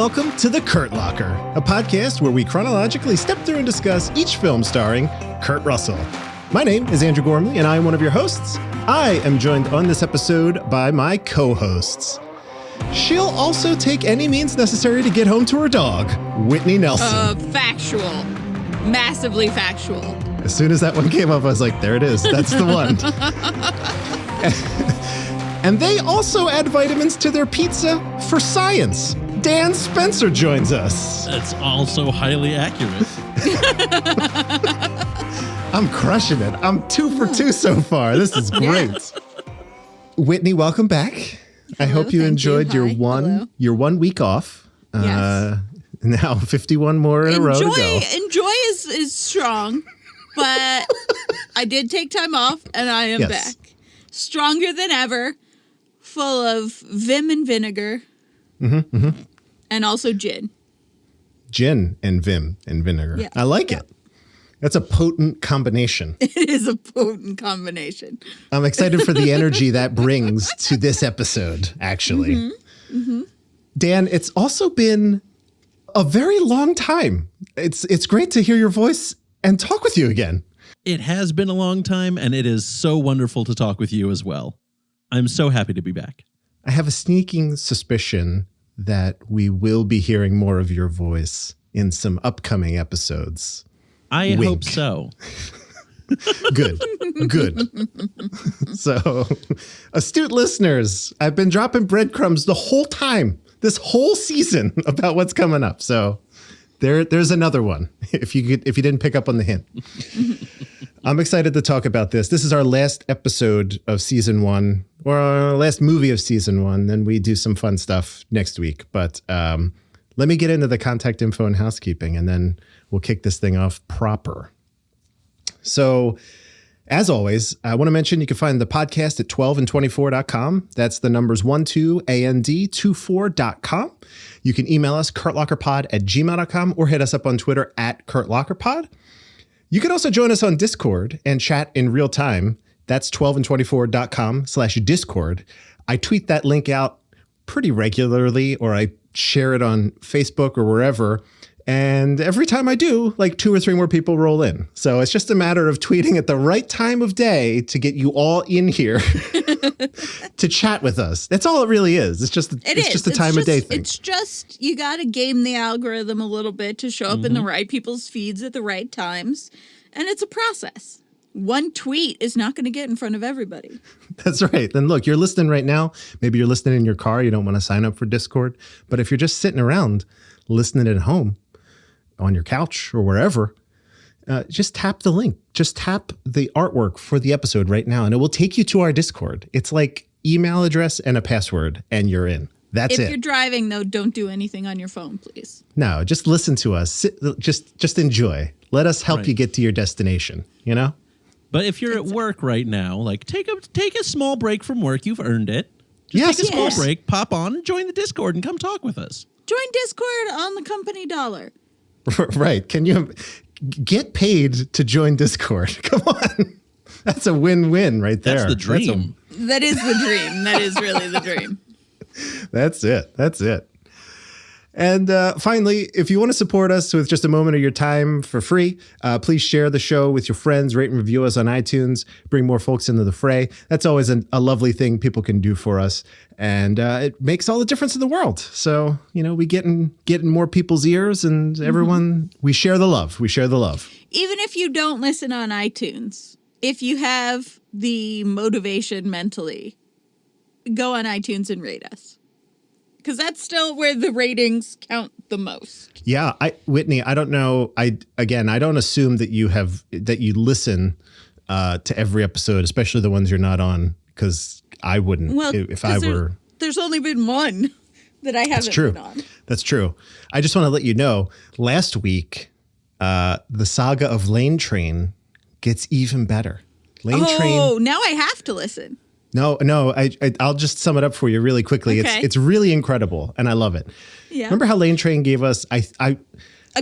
welcome to The Kurt Locker, a podcast where we chronologically step through and discuss each film starring Kurt Russell. My name is Andrew Gormley, and I am one of your hosts. I am joined on this episode by my co-hosts. She'll also take any means necessary to get home to her dog, Whitney Nelson. Factual. Massively factual. As soon as that one came up, I was like, there it is. That's the one. And they also add vitamins to their pizza for science. Dan Spencer joins us. That's also highly accurate. I'm crushing it. I'm 2 for 2 so far. This is great. Yeah. Whitney, welcome back. Hello, I hope you enjoyed your Hello. 1 week off. Yes. Now 51 more in a row to go. Enjoy is strong, but I did take time off and I am back. Stronger than ever, full of vim and vinegar. And also gin. Gin and vim and vinegar. Yeah. I like it. That's a potent combination. It is a potent combination. I'm excited for the energy that brings to this episode, actually. Dan, it's also been a very long time. It's great to hear your voice and talk with you again. It has been a long time, and it is so wonderful to talk with you as well. I'm so happy to be back. I have a sneaking suspicion that we will be hearing more of your voice in some upcoming episodes. I Wink. hope so. Good. So, astute listeners, I've been dropping breadcrumbs the whole time, this whole season, about what's coming up. So there's another one, if you didn't pick up on the hint. I'm excited to talk about this. This is our last episode of season 1, or our last movie of season 1. Then we do some fun stuff next week. But let me get into the contact info and housekeeping, and then we'll kick this thing off proper. So, as always, I want to mention you can find the podcast at 12and24.com. That's the numbers 12and24.com. You can email us, kurtlockerpod@gmail.com, or hit us up on Twitter @kurtlockerpod. You can also join us on Discord and chat in real time. That's 12and24.com/Discord. I tweet that link out pretty regularly, or I share it on Facebook or wherever. And every time I do, like 2 or 3 more people roll in. So it's just a matter of tweeting at the right time of day to get you all in here to chat with us. That's all it really is. It's just a time of day thing. It's just, you got to game the algorithm a little bit to show up in the right people's feeds at the right times. And it's a process. One tweet is not going to get in front of everybody. That's right. Then look, you're listening right now. Maybe you're listening in your car. You don't want to sign up for Discord. But if you're just sitting around listening at home, on your couch or wherever, just tap the link. Just tap the artwork for the episode right now, and it will take you to our Discord. It's like email address and a password, and you're in. That's it. If you're driving, though, don't do anything on your phone, please. No, just listen to us. Just enjoy. Let us help you get to your destination, you know? But if you're at work right now, like take a small break from work. You've earned it. Just take a small break, pop on, and join the Discord, and come talk with us. Join Discord on the company dollar. Right. Can you get paid to join Discord? Come on. That's a win-win right there. That's the dream. That is the dream. That is really the dream. That's it. And finally, if you want to support us with just a moment of your time for free, please share the show with your friends, rate and review us on iTunes, bring more folks into the fray. That's always a lovely thing people can do for us. And it makes all the difference in the world. So, we get in more people's ears, and everyone, we share the love. Even if you don't listen on iTunes, if you have the motivation mentally, go on iTunes and rate us. Because that's still where the ratings count the most. Yeah, Whitney, I don't know. I don't assume that you listen to every episode, especially the ones you're not on, because I wouldn't if I were. There's only been one that I haven't been on. That's true. I just want to let you know, last week, the saga of Lane Train gets even better. Train. Now I have to listen. No, I'll just sum it up for you really quickly. Okay. It's really incredible, and I love it. Yeah. Remember how Lane Train gave us a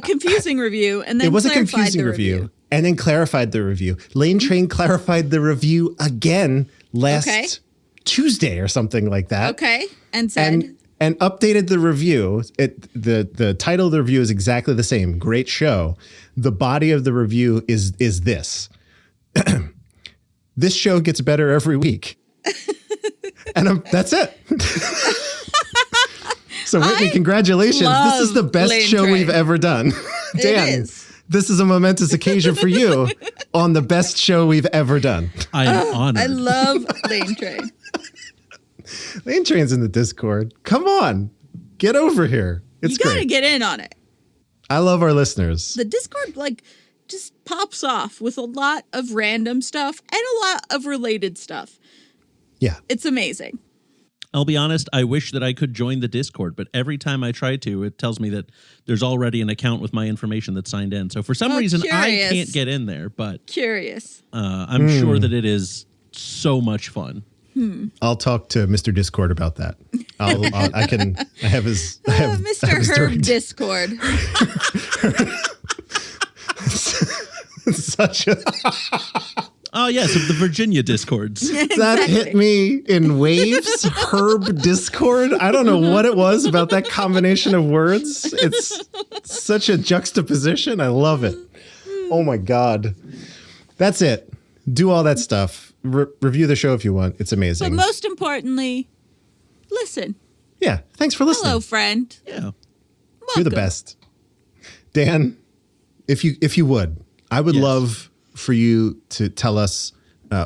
confusing review, and then it was a confusing review, and then clarified the review. Lane Train clarified the review again last Tuesday or something like that. Okay, and said, and updated the review. The title of the review is exactly the same. Great show. The body of the review is this. This show gets better every week. And that's it. So Whitney, congratulations. This is the best show we've ever done. Dan, this is a momentous occasion for you on the best show we've ever done. I am honored. I love Lane Train. Lane Train's in the Discord. Come on. Get over here. It's great. You gotta get in on it. I love our listeners. The Discord, just pops off with a lot of random stuff and a lot of related stuff. Yeah. It's amazing. I'll be honest, I wish that I could join the Discord, but every time I try to, it tells me that there's already an account with my information that's signed in. So for some reason, I can't get in there, but I'm sure that it is so much fun. I'll talk to Mr. Discord about that. I have his Mr. Herb Discord. Such a oh yes, of the Virginia Discords. That hit me in waves. Herb Discord. I don't know what it was about that combination of words. It's such a juxtaposition. I love it. Oh my God. That's it. Do all that stuff. Review the show if you want. It's amazing. But most importantly, listen. Yeah. Thanks for listening. Hello, friend. Yeah. Welcome. You're the best. Dan, if you would, I would love for you to tell us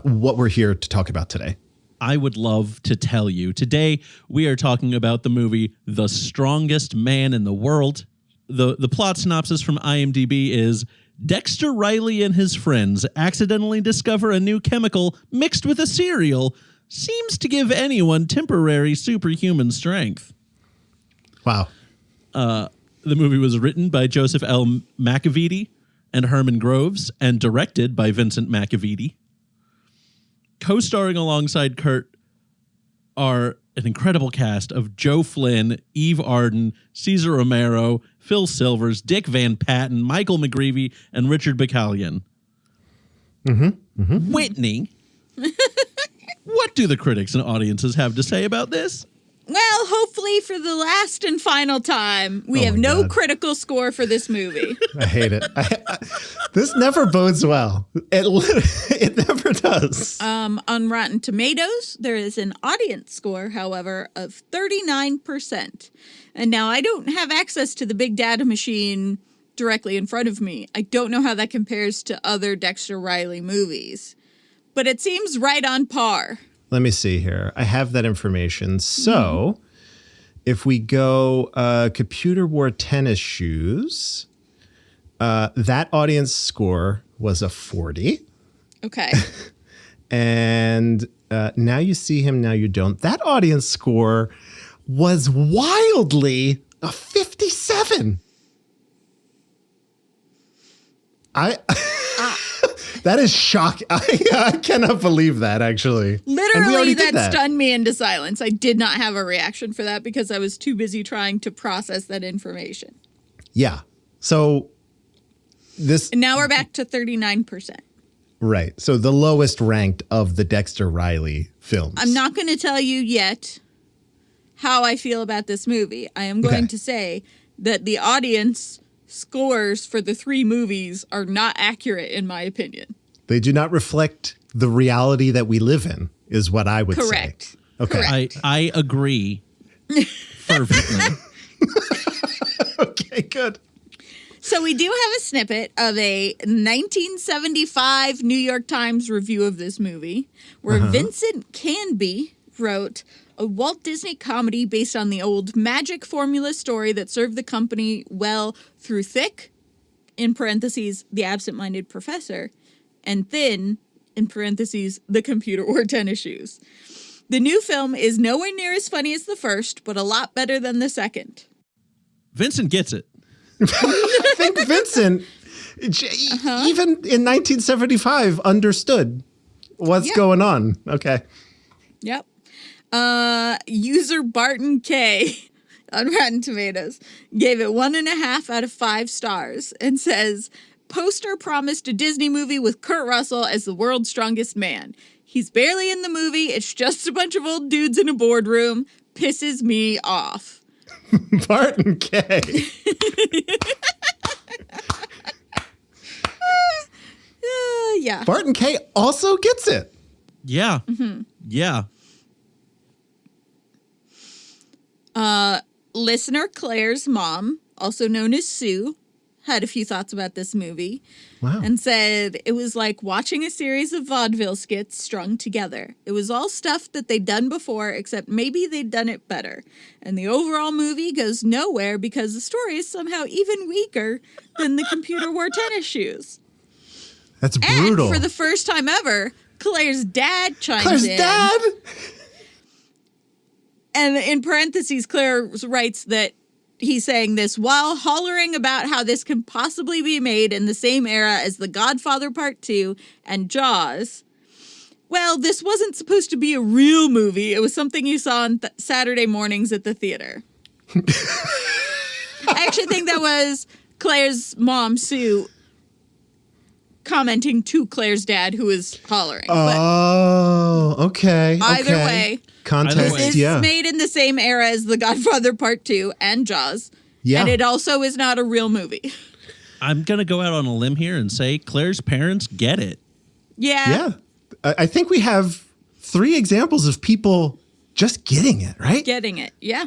what we're here to talk about today. I would love to tell you. Today, we are talking about the movie The Strongest Man in the World. The plot synopsis from IMDb is Dexter Riley and his friends accidentally discover a new chemical mixed with a cereal seems to give anyone temporary superhuman strength. Wow. The movie was written by Joseph L. McAveety and Herman Groves and directed by Vincent McAveety. Co-starring alongside Kurt are an incredible cast of Joe Flynn, Eve Arden, Cesar Romero, Phil Silvers, Dick Van Patten, Michael McGreevy, and Richard Bacallion. Whitney, what do the critics and audiences have to say about this? Well, hopefully for the last and final time, we have no critical score for this movie. I hate it. This never bodes well. It never does. On Rotten Tomatoes, there is an audience score, however, of 39%. And now I don't have access to the big data machine directly in front of me. I don't know how that compares to other Dexter Riley movies. But it seems right on par. Let me see here. I have that information. So if we go computer wore tennis shoes, that audience score was a 40. Okay. And Now You See Him, Now You Don't. That audience score was wildly a 57. That is shocking. I cannot believe that, actually. Literally, that stunned me into silence. I did not have a reaction for that because I was too busy trying to process that information. Yeah. So this... And now we're back to 39%. Right. So the lowest ranked of the Dexter Riley films. I'm not going to tell you yet how I feel about this movie. I am going to say that the audience scores for the three movies are not accurate, in my opinion. They do not reflect the reality that we live in, is what I would say. Correct. Okay. Correct. I agree fervently. Okay, good. So we do have a snippet of a 1975 New York Times review of this movie where Vincent Canby wrote, a Walt Disney comedy based on the old magic formula story that served the company well through thick, in parentheses, the absent-minded professor, and thin, in parentheses, the computer wore tennis shoes. The new film is nowhere near as funny as the first, but a lot better than the second. Vincent gets it. I think Vincent, even in 1975, understood what's going on. Okay. Yep. User Barton K on Rotten Tomatoes gave it 1.5 out of 5 stars and says, poster promised a Disney movie with Kurt Russell as the world's strongest man. He's barely in the movie. It's just a bunch of old dudes in a boardroom. pisses me off. Barton K. Yeah. Barton K also gets it. Yeah. Yeah. Listener Claire's mom, also known as Sue, had a few thoughts about this movie. Wow. And said it was like watching a series of vaudeville skits strung together. It was all stuff that they'd done before, except maybe they'd done it better. And the overall movie goes nowhere because the story is somehow even weaker than the computer wore tennis shoes. That's brutal. And for the first time ever, Claire's dad chimes Claire's in. dad? And in parentheses, Claire writes that he's saying this while hollering about how this can possibly be made in the same era as The Godfather Part 2 and Jaws. Well, this wasn't supposed to be a real movie. It was something you saw on Saturday mornings at the theater. I actually think that was Claire's mom, Sue, commenting to Claire's dad, who was hollering. Oh, okay. Either way, context, this is made in the same era as The Godfather Part 2 and Jaws. Yeah. And it also is not a real movie. I'm going to go out on a limb here and say Claire's parents get it. Yeah. Yeah. I think we have 3 examples of people just getting it, right? Getting it. Yeah.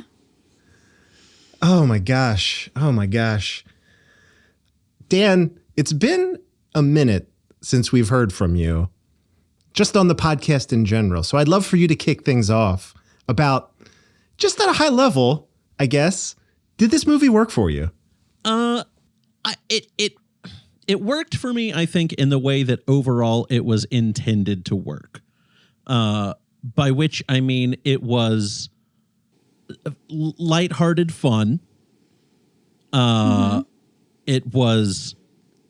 Oh my gosh. Oh my gosh. Dan, it's been a minute since we've heard from you, just on the podcast in general. So I'd love for you to kick things off about, just at a high level, I guess, did this movie work for you? It worked for me, I think, in the way that overall it was intended to work. By which I mean it was lighthearted fun. It was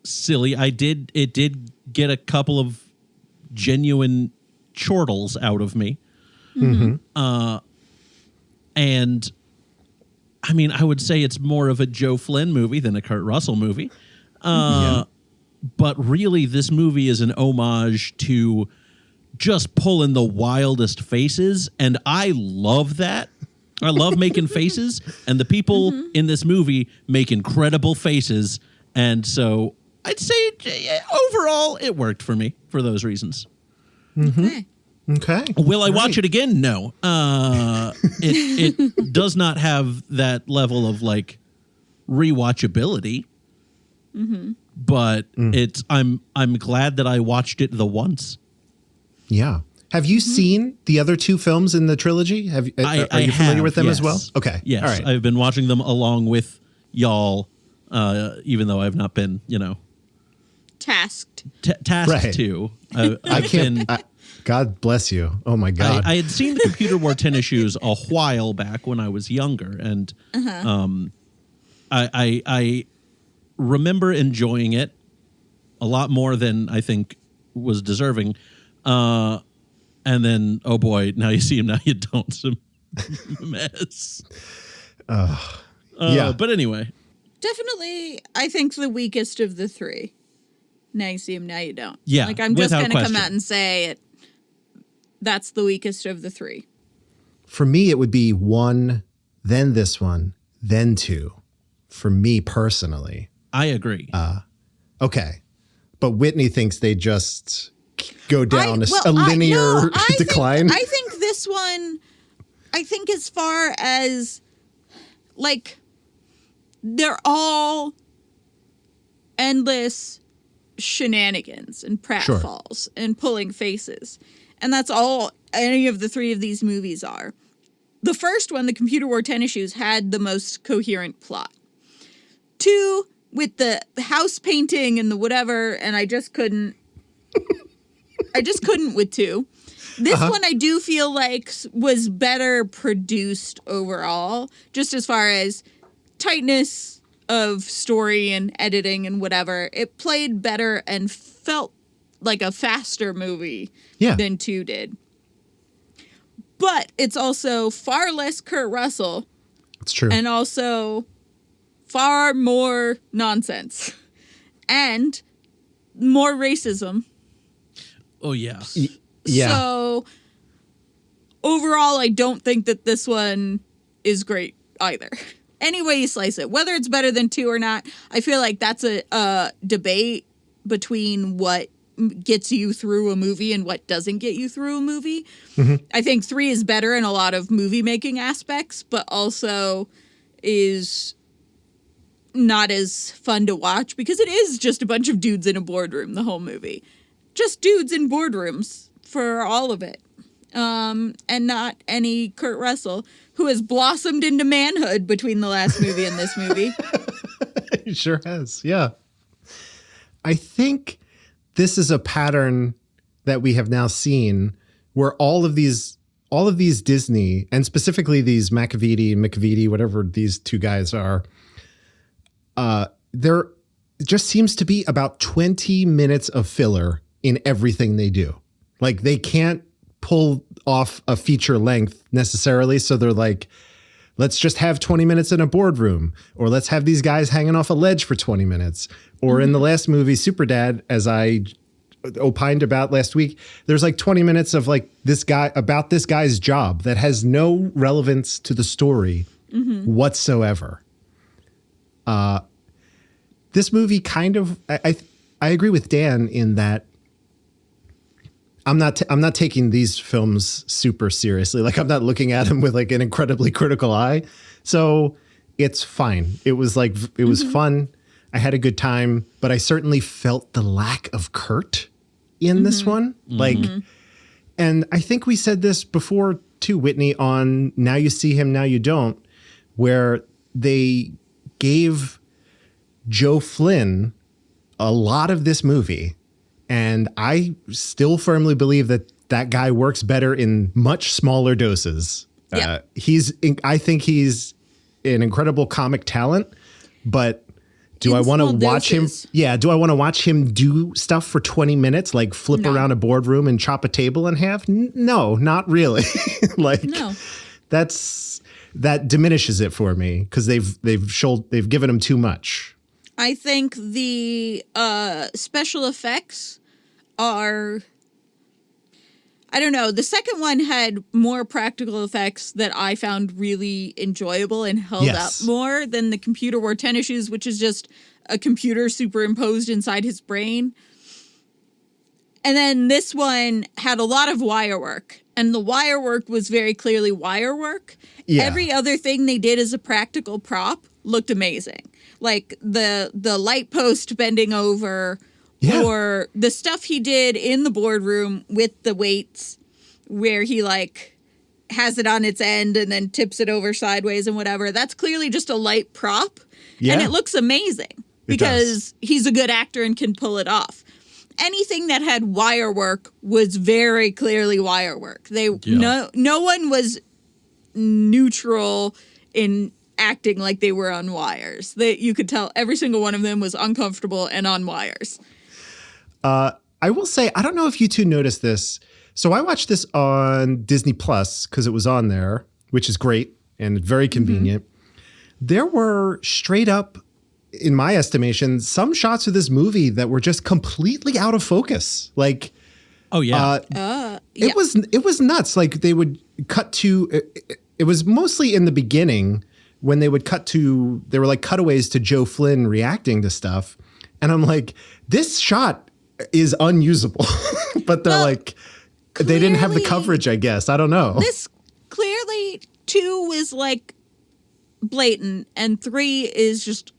silly. It did get a couple of genuine chortles out of me. And I mean, I would say it's more of a Joe Flynn movie than a Kurt Russell movie. But really, this movie is an homage to just pulling the wildest faces. And I love that. I love making faces. And the people in this movie make incredible faces. And so I'd say overall, it worked for me for those reasons. Okay. Will I watch it again? No. It does not have that level of like rewatchability. But I'm glad that I watched it the once. Yeah. Have you seen the other 2 films in the trilogy? Are you familiar with them as well? Okay. Yes. All right. I've been watching them along with y'all, even though I've not been, Tasked. tasked to. I can't. God bless you. Oh my God. I had seen the computer wore tennis shoes a while back when I was younger, and I remember enjoying it a lot more than I think was deserving. And then, oh boy, now you see him, now you don't. It's a mess. Yeah. But anyway. Definitely, I think the weakest of the 3. Now you see him, now you don't. Yeah, Like, I'm just without going to come question. out and say it. That's the weakest of the 3. For me, it would be 1, then this one, then 2. For me personally. I agree. Okay. But Whitney thinks they just go down a linear decline. I think this one, I think as far as, like, they're all endless shenanigans and pratfalls and pulling faces. And that's all any of the 3 of these movies are. The first one, The Computer Wore Tennis Shoes, had the most coherent plot. 2, with the house painting and the whatever, and I just couldn't with 2. This one I do feel like was better produced overall, just as far as tightness of story and editing and whatever. It played better and felt like a faster movie than 2 did. But it's also far less Kurt Russell. It's true. And also far more nonsense and more racism. Oh, yes. Yeah. So overall, I don't think that this one is great either. Any way you slice it, whether it's better than 2 or not, I feel like that's a debate between what gets you through a movie and what doesn't get you through a movie. I think 3 is better in a lot of movie making aspects, but also is not as fun to watch because it is just a bunch of dudes in a boardroom the whole movie. Just dudes in boardrooms for all of it. And not any Kurt Russell, who has blossomed into manhood between the last movie and this movie. He sure has. Yeah. I think this is a pattern that we have now seen where all of these Disney, and specifically these McAvity, whatever these 2 guys are, there just seems to be about 20 minutes of filler in everything they do. Like they can't pull off a feature length necessarily. So they're like, let's just have 20 minutes in a boardroom, or let's have these guys hanging off a ledge for 20 minutes. Or in the last movie, Superdad, as I opined about last week, there's like 20 minutes of like this guy's job that has no relevance to the story whatsoever. This movie kind of, I agree with Dan in that I'm not taking these films super seriously. Like I'm not looking at them with like an incredibly critical eye. So it's fine. It was fun. I had a good time, but I certainly felt the lack of Kurt in this one. Like, and I think we said this before too, Whitney, on Now You See Him, Now You Don't, where they gave Joe Flynn a lot of this movie. And I still firmly believe that guy works better in much smaller doses. Yeah. I think he's an incredible comic talent, but do I want to watch him? Yeah. Do I want to watch him do stuff for 20 minutes, like flip around a boardroom and chop a table in half? No, not really. Like that diminishes it for me because they've given him too much. I think the special effects are, I don't know, the second one had more practical effects that I found really enjoyable and held up more than the computer wore tennis shoes, which is just a computer superimposed inside his brain. And then this one had a lot of wire work, and the wire work was very clearly wire work. Yeah. Every other thing they did as a practical prop looked amazing. Like the light post bending over, or the stuff he did in the boardroom with the weights where he like has it on its end and then tips it over sideways and whatever. That's clearly just a light prop. Yeah. And it looks amazing because he's a good actor and can pull it off. Anything that had wire work was very clearly wire work. No one was neutral in acting like they were on wires. You could tell every single one of them was uncomfortable and on wires. I will say, I don't know if you two noticed this. So I watched this on Disney Plus because it was on there, which is great and very convenient. There were straight up, in my estimation, some shots of this movie that were just completely out of focus. Like, it was nuts. Like they would cut to, it was mostly in the beginning when they would there were like cutaways to Joe Flynn reacting to stuff. And I'm like, this shot is unusable, but they're they didn't have the coverage, I guess. I don't know. This clearly 2 is like blatant and 3 is just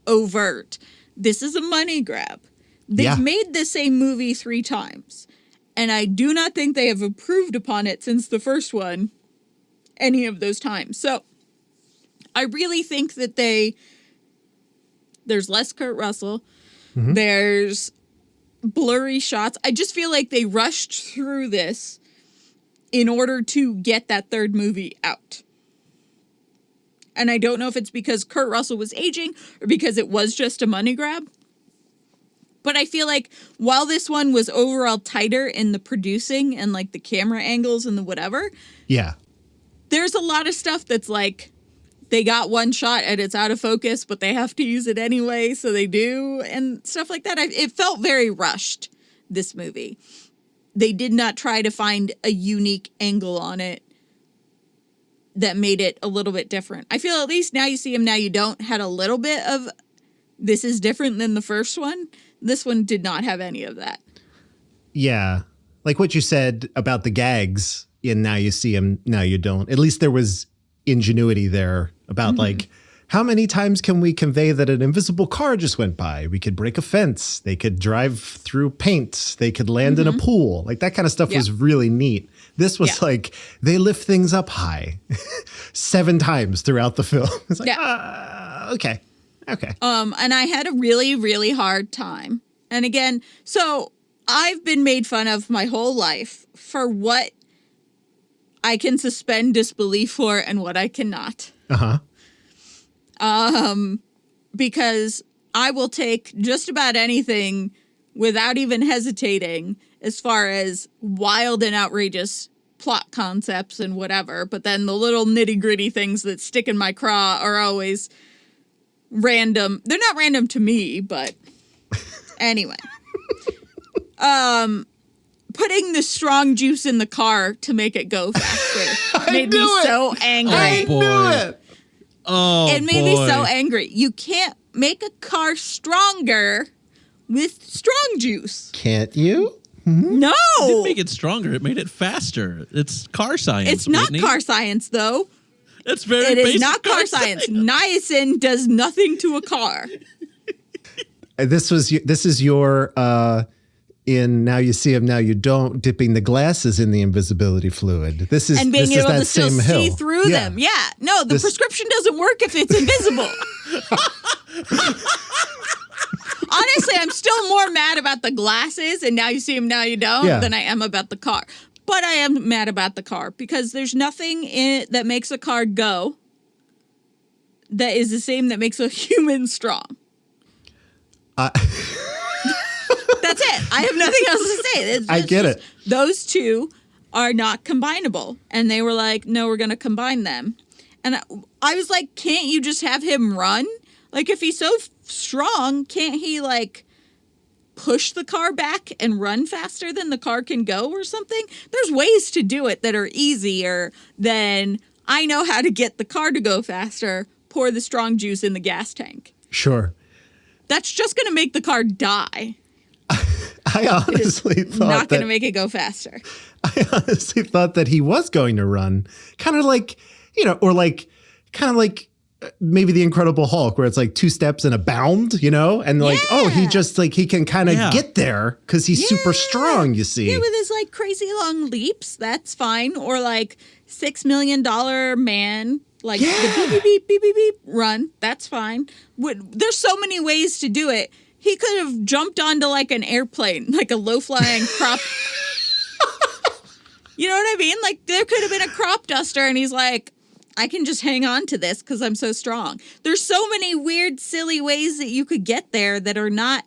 overt. This is a money grab. They've made the same movie 3 times, and I do not think they have improved upon it since the first one any of those times. So I really think that there's less Kurt Russell. There's blurry shots. I just feel like they rushed through this in order to get that third movie out. And I don't know if it's because Kurt Russell was aging or because it was just a money grab. But I feel like while this one was overall tighter in the producing and like the camera angles and the whatever. Yeah. There's a lot of stuff that's like, they got one shot and it's out of focus, but they have to use it anyway, so they do, and stuff like that. It felt very rushed, this movie. They did not try to find a unique angle on it that made it a little bit different. I feel at least Now You See Him, Now You Don't had a little bit of this is different than the first one. This one did not have any of that. Yeah. Like what you said about the gags in Now You See Him, Now You Don't. At least there was ingenuity there about like, how many times can we convey that an invisible car just went by? We could break a fence. They could drive through paint. They could land in a pool. Like that kind of stuff was really neat. This was like, they lift things up high 7 times throughout the film. It's like, okay. And I had a really, really hard time. And again, so I've been made fun of my whole life for what I can suspend disbelief for and what I cannot. Because I will take just about anything without even hesitating as far as wild and outrageous plot concepts and whatever. But then the little nitty gritty things that stick in my craw are always random. They're not random to me, but anyway. Putting the strong juice in the car to make it go faster made me so angry. I knew it. Oh, it made me so angry. You can't make a car stronger with strong juice. Can't you? No. It didn't make it stronger. It made it faster. It's car science. It's not Whitney. car science, though. It's very It basic is not car science. Niacin does nothing to a car. This is your in Now You See Him, Now You Don't, dipping the glasses in the invisibility fluid. This is and being this able is that to still same see hill. through them. Yeah. No, the prescription doesn't work if it's invisible. Honestly, I'm still more mad about the glasses and Now You See Him, Now You Don't than I am about the car. But I am mad about the car because there's nothing in it that makes a car go that is the same that makes a human strong. That's it. I have nothing else to say. I get it. Those two are not combinable. And they were like, no, we're going to combine them. And I was like, can't you just have him run? Like, if he's so strong, can't he, like, push the car back and run faster than the car can go or something? There's ways to do it that are easier than I know how to get the car to go faster, pour the strong juice in the gas tank. Sure. That's just going to make the car die. I honestly thought not going to make it go faster. I honestly thought that he was going to run, kind of like, or like, kind of like maybe the Incredible Hulk, where it's like 2 steps and a bound, and like, he just like, he can kind of get there because he's super strong, you see. Yeah, with his like crazy long leaps, that's fine. Or like $6 million man, like the beep, beep, beep, beep, beep, beep, run, that's fine. There's so many ways to do it. He could have jumped onto like an airplane, like a low-flying crop. You know what I mean? Like there could have been a crop duster and he's like, I can just hang on to this because I'm so strong. There's so many weird, silly ways that you could get there that are not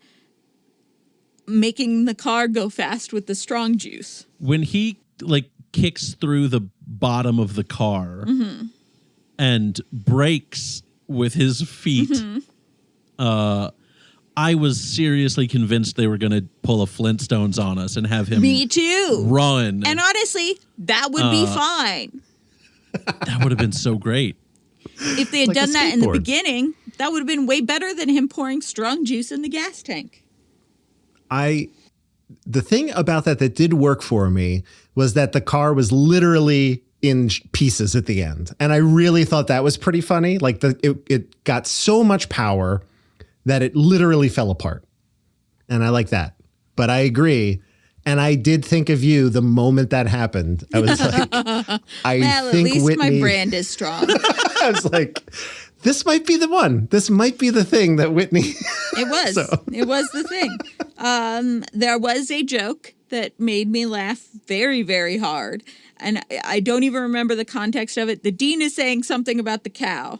making the car go fast with the strong juice. When he like kicks through the bottom of the car and brakes with his feet, I was seriously convinced they were going to pull a Flintstones on us and have him Me too. run. And honestly, that would be fine. That would have been so great. If they had Like a done that in the skateboard. beginning, that would have been way better than him pouring strong juice in the gas tank. The thing about that did work for me was that the car was literally in pieces at the end. And I really thought that was pretty funny. Like it got so much power that it literally fell apart. And I like that. But I agree. And I did think of you the moment that happened. I was like, Well, at least Whitney, my brand is strong. I was like, this might be the one. This might be the thing that Whitney. It was. It was the thing. There was a joke that made me laugh very, very hard. And I don't even remember the context of it. The dean is saying something about the cow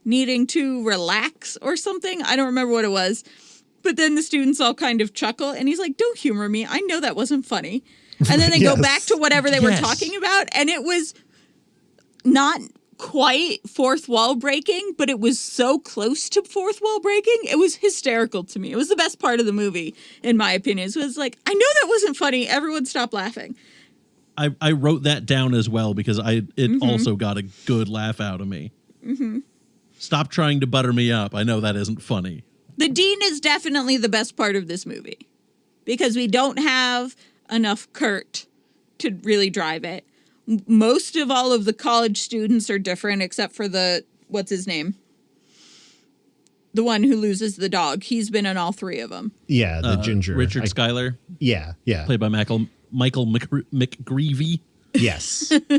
needing to relax or something. I don't remember what it was. But then the students all kind of chuckle. And he's like, don't humor me. I know that wasn't funny. And then they go back to whatever they were talking about. And it was not quite fourth wall breaking, but it was so close to fourth wall breaking. It was hysterical to me. It was the best part of the movie, in my opinion. So it was like, I know that wasn't funny. Everyone stop laughing. I wrote that down as well because it also got a good laugh out of me. Stop trying to butter me up. I know that isn't funny. The dean is definitely the best part of this movie because we don't have enough Kurt to really drive it. Most of all of the college students are different except for what's his name? The one who loses the dog. He's been in all three of them. Yeah, the ginger. Richard Schuyler. Yeah. Played by Michael McGreevy. Yes. It's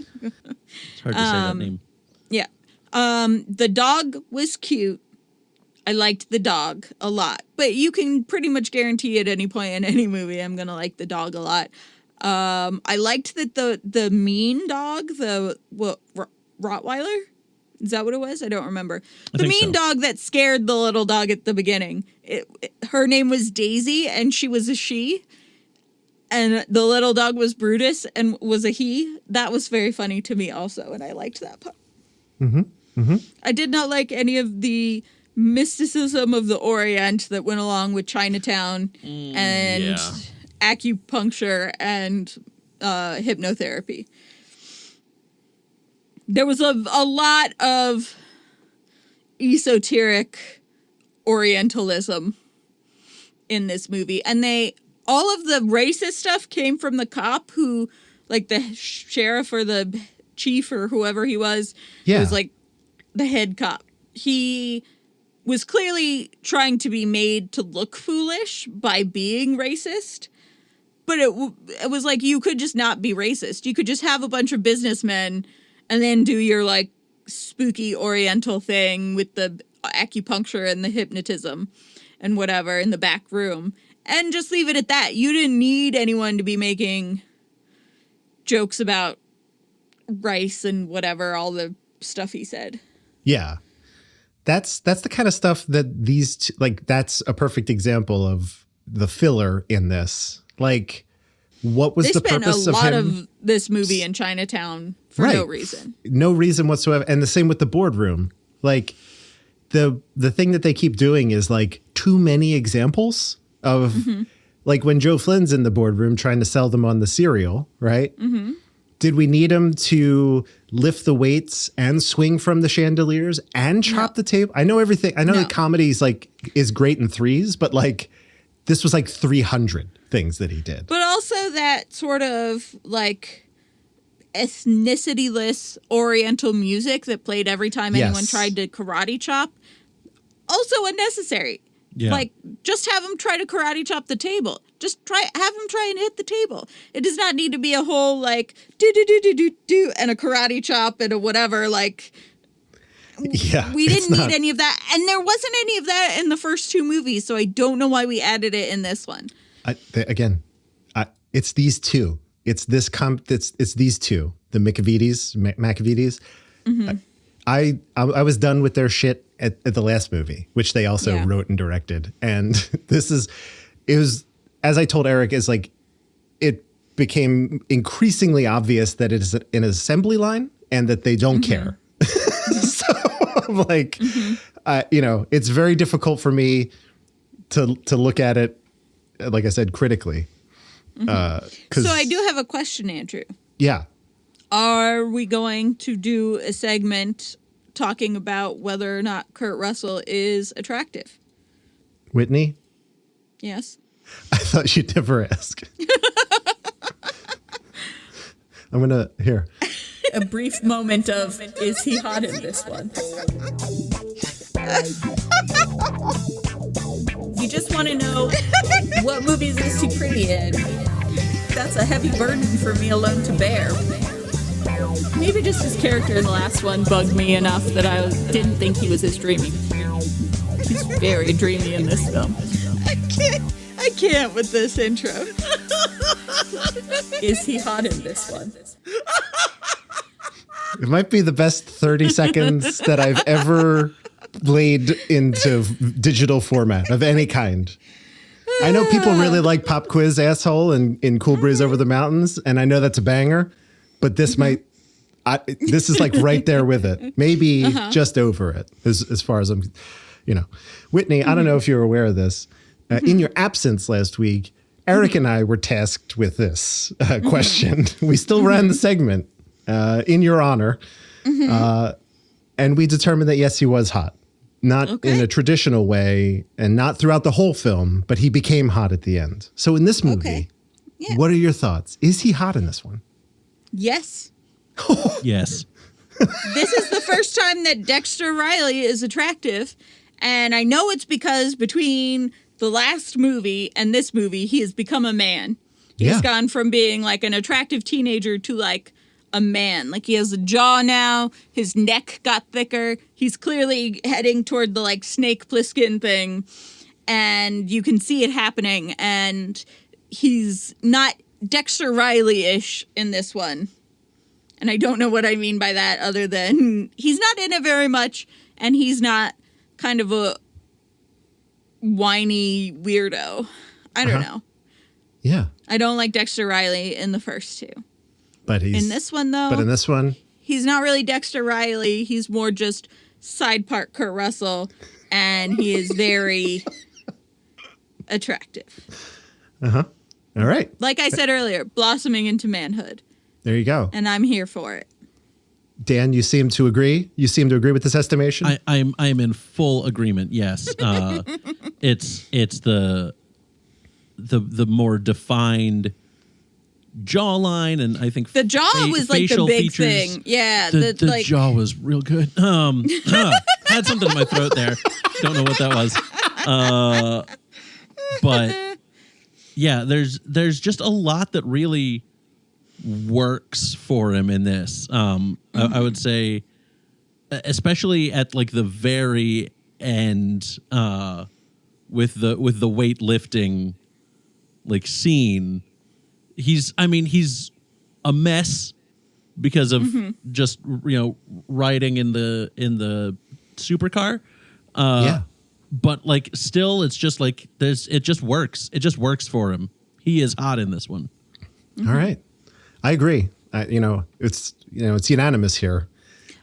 hard to say that name. Yeah. The dog was cute. I liked the dog a lot. But you can pretty much guarantee at any point in any movie I'm going to like the dog a lot. I liked that the mean dog, Rottweiler? Is that what it was? I don't remember. The mean dog that scared the little dog at the beginning. Her name was Daisy, and she was a she. And the little dog was Brutus and was a he. That was very funny to me also, and I liked that part. I did not like any of the mysticism of the Orient that went along with Chinatown and acupuncture and hypnotherapy. There was a lot of esoteric Orientalism in this movie. And all of the racist stuff came from the cop who, like the sheriff or the chief or whoever he was, was like the head cop. He was clearly trying to be made to look foolish by being racist. But it was like, you could just not be racist. You could just have a bunch of businessmen and then do your like spooky Oriental thing with the acupuncture and the hypnotism and whatever in the back room and just leave it at that. You didn't need anyone to be making jokes about rice and whatever, all the stuff he said. Yeah. That's the kind of stuff that that's a perfect example of the filler in this. Like, what was the purpose of him? They spent a lot of this movie in Chinatown for no reason. No reason whatsoever. And the same with the boardroom. Like, the thing that they keep doing is, like, too many examples of, like, when Joe Flynn's in the boardroom trying to sell them on the cereal, right? Did we need him to lift the weights and swing from the chandeliers and chop the table? I know everything. I know that comedy is great in threes, but, like, this was like 300 things that he did. But also that sort of like ethnicity-less Oriental music that played every time anyone tried to karate chop. Also unnecessary. Yeah. Like, just have him try to karate chop the table. Just have him try and hit the table. It does not need to be a whole like do and a karate chop and a whatever like. Yeah, we didn't need any of that. And there wasn't any of that in the first two movies, so I don't know why we added it in this one. It's these two. It's these two. The Macavides. I was done with their shit at the last movie, which they also wrote and directed. And it was, as I told Eric, is like, it became increasingly obvious that it is an assembly line and that they don't care. So I'm like, it's very difficult for me to look at it, like I said, critically. So I do have a question, Andrew. Yeah. Are we going to do a segment talking about whether or not Kurt Russell is attractive? Whitney? Yes. I thought you'd never ask. I'm going to, here. A brief moment of, is he hot in this one? You just want to know what movies is he pretty in? That's a heavy burden for me alone to bear. Maybe just his character in the last one bugged me enough that I didn't think he was as dreamy. He's very dreamy in this film. I can't with this intro. Is he hot in this one? It might be the best 30 seconds that I've ever laid into digital format of any kind. I know people really like Pop Quiz Asshole in Cool Breeze Over the Mountains, and I know that's a banger, but this this is like right there with it. Maybe just over it as far as I'm, Whitney, I don't know if you're aware of this. In your absence last week, Eric and I were tasked with this question. We still ran the segment in your honor. And we determined that, yes, he was hot. Not in a traditional way and not throughout the whole film, but he became hot at the end. So in this movie, what are your thoughts? Is he hot in this one? Yes. Yes. This is the first time that Dexter Riley is attractive. And I know it's because between the last movie and this movie, he has become a man. He's gone from being like an attractive teenager to like a man. Like he has a jaw now. His neck got thicker. He's clearly heading toward the like Snake Plissken thing. And you can see it happening. And he's not Dexter Riley-ish in this one. And I don't know what I mean by that other than he's not in it very much. And he's not kind of a whiny weirdo. I don't know. Yeah. I don't like Dexter Riley in the first two. But he's in this one, though. But in this one, he's not really Dexter Riley. He's more just side part Kurt Russell, and he is very attractive. All right. Like I said earlier, blossoming into manhood. There you go. And I'm here for it. Dan, you seem to agree. You seem to agree with this estimation. I'm in full agreement. Yes, it's the more defined jawline, and I think the jaw was like the big features, thing. Yeah, the like, jaw was real good. Had something in my throat there. Don't know what that was. But yeah, there's just a lot that really works for him in this. I would say, especially at like the very end, with the weightlifting like scene. He's a mess because of just riding in the supercar. But like still, it's just like it just works. It just works for him. He is hot in this one. All right, I agree. It's unanimous here.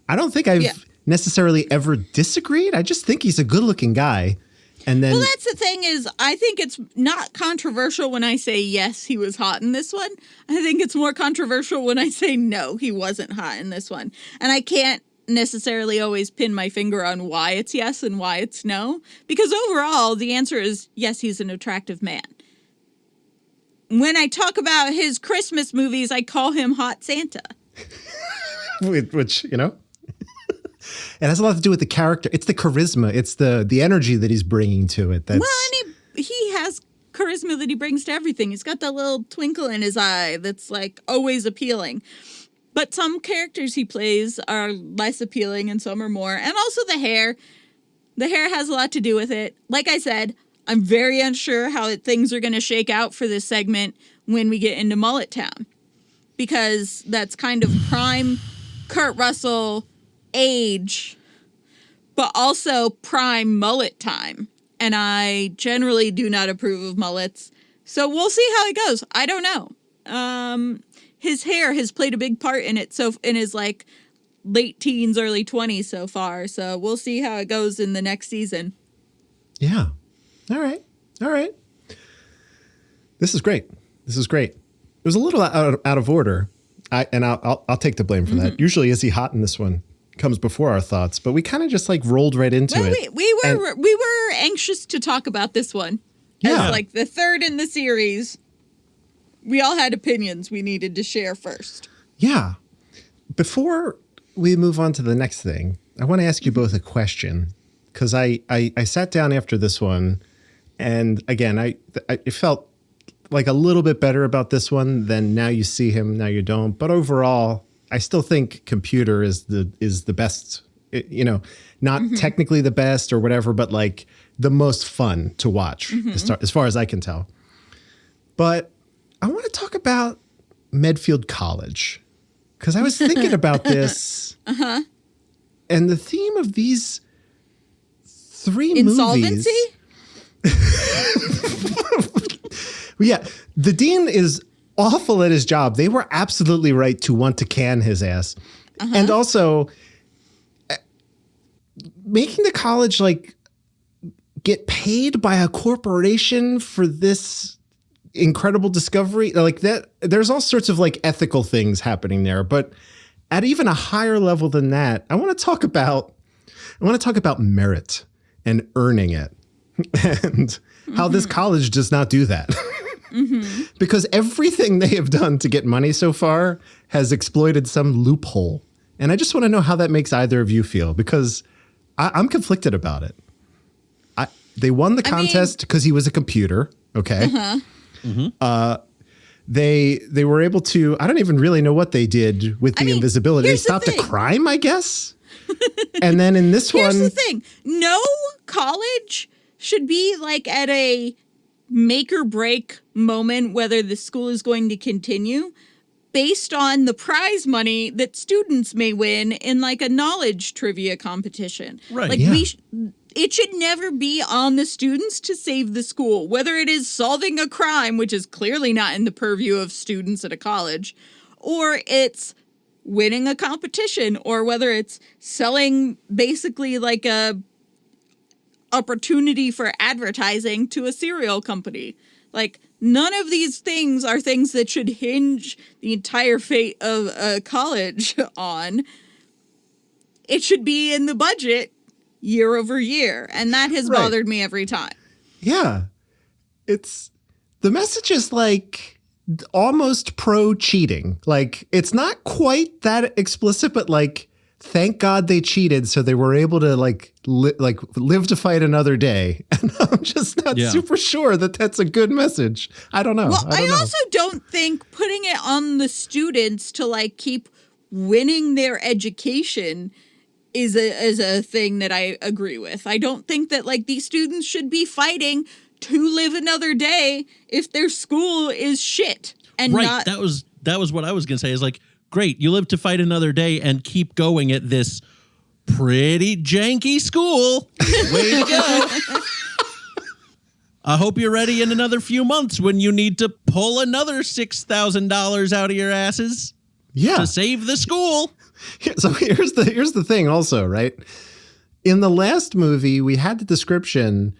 I don't think I've necessarily ever disagreed. I just think he's a good-looking guy. And then, well, that's the thing is, I think it's not controversial when I say yes, he was hot in this one. I think it's more controversial when I say no, he wasn't hot in this one. And I can't necessarily always pin my finger on why it's yes and why it's no, because overall the answer is yes, he's an attractive man. When I talk about his Christmas movies, I call him Hot Santa. Which, it has a lot to do with the character. It's the charisma. It's the energy that he's bringing to it. Well, and he has charisma that he brings to everything. He's got that little twinkle in his eye that's like always appealing. But some characters he plays are less appealing and some are more. And also the hair. The hair has a lot to do with it. Like I said, I'm very unsure how things are going to shake out for this segment when we get into Mullet Town. Because that's kind of prime Kurt Russell age, but also prime mullet time. And I generally do not approve of mullets. So we'll see how it goes. I don't know. His hair has played a big part in it. So in his like late teens, early 20s so far. So we'll see how it goes in the next season. Yeah. All right. This is great. It was a little out of order. I'll take the blame for that. Usually, is he hot in this one? Comes before our thoughts, but we kind of just like rolled right into it. We were anxious to talk about this one. Yeah. As like the third in the series. We all had opinions we needed to share first. Yeah. Before we move on to the next thing, I want to ask you both a question, because I sat down after this one, and again, I felt like a little bit better about this one than Now You See Him, Now You Don't. But overall, I still think Computer is the best, not technically the best or whatever, but like the most fun to watch as far as I can tell. But I want to talk about Medfield College, because I was thinking about this and the theme of these three Insolvency? movies. Yeah, the dean is awful at his job. They were absolutely right to want to can his ass. And also making the college like get paid by a corporation for this incredible discovery, like that. There's all sorts of like ethical things happening there, but at even a higher level than that, I want to talk about merit and earning it, and how this college does not do that. Because everything they have done to get money so far has exploited some loophole. And I just want to know how that makes either of you feel, because I'm conflicted about it. They won the contest because he was a computer. Okay. They were able to, I don't even really know what they did with the invisibility. They stopped a crime, I guess. And then in this one. Here's the thing. No college should be like at a make or break moment whether the school is going to continue based on the prize money that students may win in like a knowledge trivia competition. Right. Like it should never be on the students to save the school, whether it is solving a crime, which is clearly not in the purview of students at a college, or it's winning a competition, or whether it's selling basically like a opportunity for advertising to a cereal company. Like, none of these things are things that should hinge the entire fate of a college on. It should be in the budget year over year. And that has bothered me every time. Yeah. The message is like almost pro cheating. Like, it's not quite that explicit, but like, thank God they cheated so they were able to live to fight another day. And I'm just not super sure that that's a good message. I don't know. Well, I also don't think putting it on the students to like keep winning their education is a thing that I agree with. I don't think that like these students should be fighting to live another day if their school is shit. And not that was what I was gonna say, is like, great, you live to fight another day and keep going at this pretty janky school. Way to go. I hope you're ready in another few months when you need to pull another $6,000 out of your asses to save the school. So here's the thing also, right? In the last movie, we had the description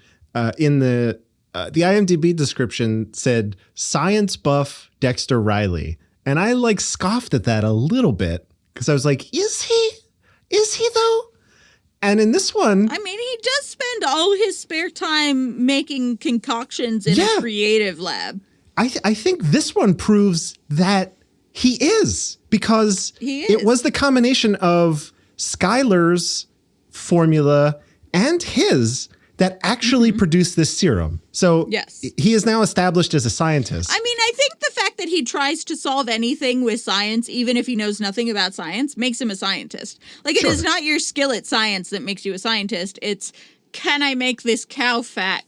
in the IMDb description said science buff Dexter Riley. And I like scoffed at that a little bit because I was like, is he though? And in this one, I mean, he does spend all his spare time making concoctions in a creative lab. I think this one proves that he is, because it was the combination of Skylar's formula and his that actually produced this serum. So he is now established as a scientist. I mean, I think the fact that he tries to solve anything with science, even if he knows nothing about science, makes him a scientist. Like, it is not your skill at science that makes you a scientist. It's, can I make this cow fat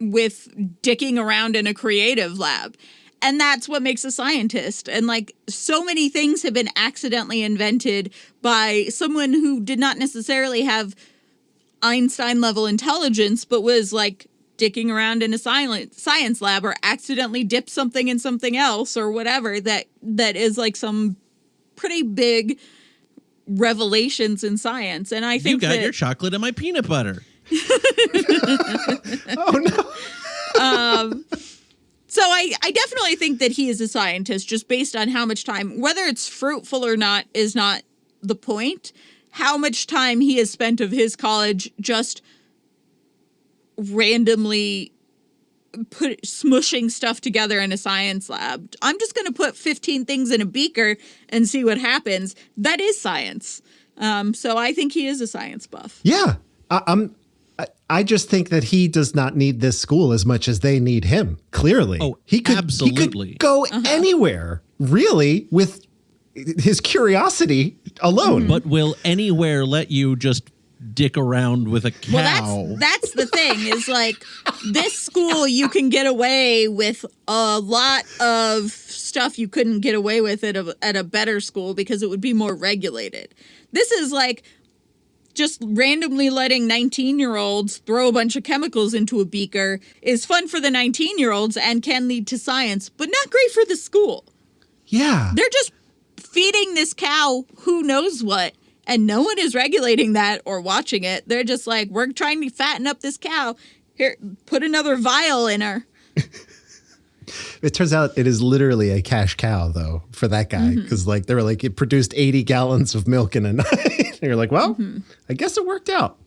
with dicking around in a creative lab? And that's what makes a scientist. And like, so many things have been accidentally invented by someone who did not necessarily have Einstein level intelligence, but was like dicking around in a science lab, or accidentally dipped something in something else or whatever, that is like some pretty big revelations in science. And I think you got your chocolate and my peanut butter. Oh no. So I definitely think that he is a scientist, just based on how much time, whether it's fruitful or not is not the point. How much time he has spent of his college just randomly smushing stuff together in a science lab. I'm just going to put 15 things in a beaker and see what happens. That is science. So I think he is a science buff. Yeah. I just think that he does not need this school as much as they need him. Clearly. Oh, he could go anywhere, really, with his curiosity alone. But will anywhere let you just dick around with a cow? Well, that's the thing, is like, this school, you can get away with a lot of stuff you couldn't get away with at a better school because it would be more regulated. This is like just randomly letting 19-year-olds throw a bunch of chemicals into a beaker is fun for the 19-year-olds and can lead to science, but not great for the school. Yeah. They're just feeding this cow who knows what, and no one is regulating that or watching it. They're just like, we're trying to fatten up this cow. Here, put another vial in her. It turns out it is literally a cash cow, though, for that guy. Because like they were like, it produced 80 gallons of milk in a night. And you're like, well, I guess it worked out.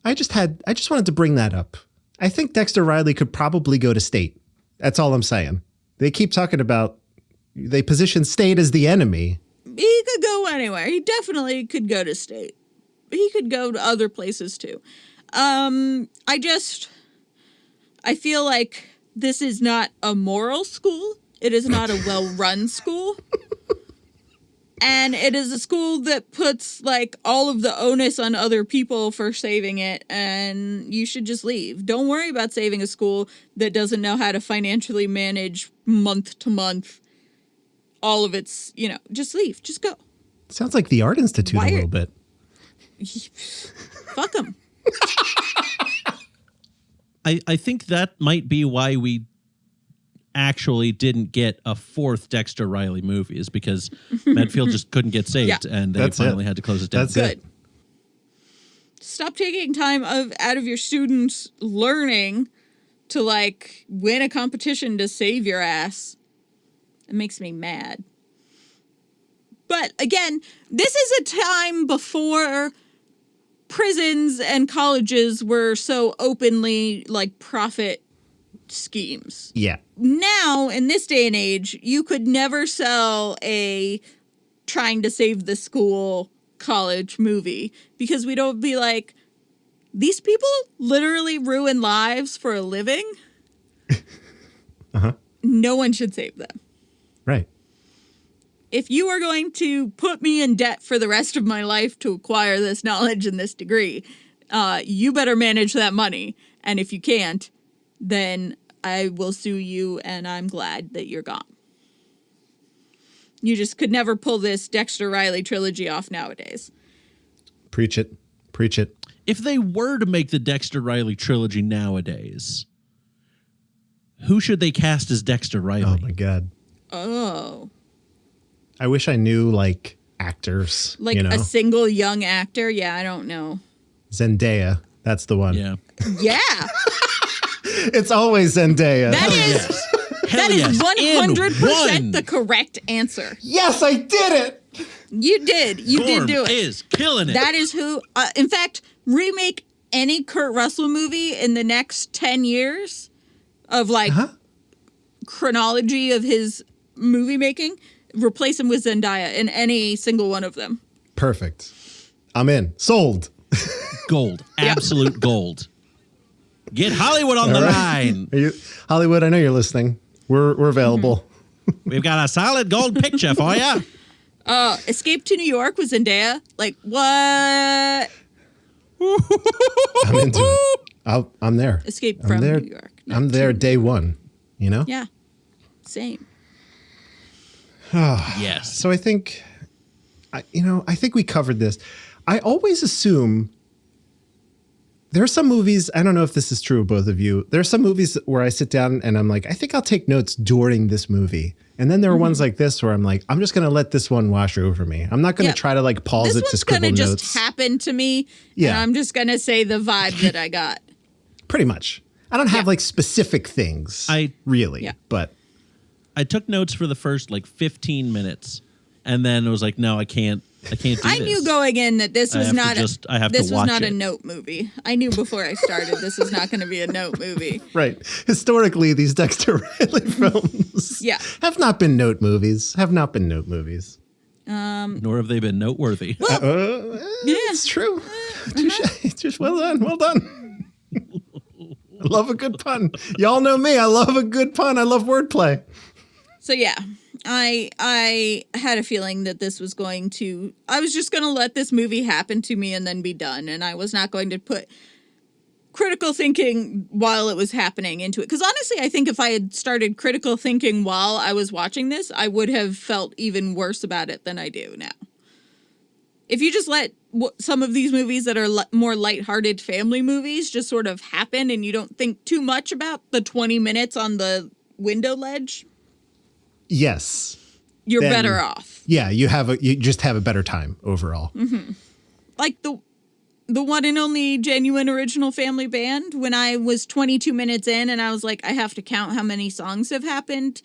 I just wanted to bring that up. I think Dexter Riley could probably go to state. That's all I'm saying. They keep talking about, they position state as the enemy. He could go anywhere. He definitely could go to state. He could go to other places too. I feel like this is not a moral school. It is not a well-run school. And it is a school that puts like all of the onus on other people for saving it, and you should just leave. Don't worry about saving a school that doesn't know how to financially manage month to month all of its, just leave. Just go. Sounds like the Art Institute a little bit. Fuck them. I think that might be why we actually didn't get a fourth Dexter Riley movie, is because Medfield just couldn't get saved, and they finally had to close it down. That's good. Stop taking time out of your students' learning to like win a competition to save your ass. It makes me mad. But again, this is a time before prisons and colleges were so openly like profit schemes. Yeah. Now, in this day and age, you could never sell a trying to save the school college movie because we don't be like, these people literally ruin lives for a living. No one should save them. Right. If you are going to put me in debt for the rest of my life to acquire this knowledge and this degree, you better manage that money. And if you can't, then I will sue you, and I'm glad that you're gone. You just could never pull this Dexter Riley trilogy off nowadays. Preach it. Preach it. If they were to make the Dexter Riley trilogy nowadays, who should they cast as Dexter Riley? Oh, my God. Oh. I wish I knew, like, actors. Like a single young actor? Yeah, I don't know. Zendaya. That's the one. Yeah. Yeah. It's always Zendaya. That is 100% the correct answer. Yes, I did it. You did. You did do it. Is killing it. That is who. In fact, remake any Kurt Russell movie in the next 10 years of like chronology of his movie making. Replace him with Zendaya in any single one of them. Perfect. I'm in. Sold. Gold. Absolute gold. Get Hollywood on the line. Hollywood, I know you're listening. We're available. We've got a solid gold picture for you. Escape to New York with Zendaya. Like, what? I'm into it. I'm there. Escape from New York. I'm there day one, Yeah. Same. Yes. So I think, I think we covered this. I always assume there are some movies, I don't know if this is true of both of you. There are some movies where I sit down and I'm like, I think I'll take notes during this movie. And then there are ones like this where I'm like, I'm just going to let this one wash over me. I'm not going to try to like pause it to scribble notes. This one's going to just happen to me. Yeah. And I'm just going to say the vibe that I got. Pretty much. I don't have like specific things. But I took notes for the first like 15 minutes, and then it was like, no, I can't do this. I knew going in that this was not a note movie. I knew before I started this was not going to be a note movie. Right. Historically, these Dexter Riley films have not been note movies. Nor have they been noteworthy. Well, it's true. Just well done. I love a good pun. Y'all know me. I love a good pun. I love wordplay. So yeah, I had a feeling that this was I was just going to let this movie happen to me and then be done. And I was not going to put critical thinking while it was happening into it. Because honestly, I think if I had started critical thinking while I was watching this, I would have felt even worse about it than I do now. If you just let some of these movies that are more lighthearted family movies just sort of happen and you don't think too much about the 20 minutes on the window ledge. Yes. You're better off. Yeah, you just have a better time overall. Mm-hmm. Like the one and only genuine original family band, when I was 22 minutes in and I was like, I have to count how many songs have happened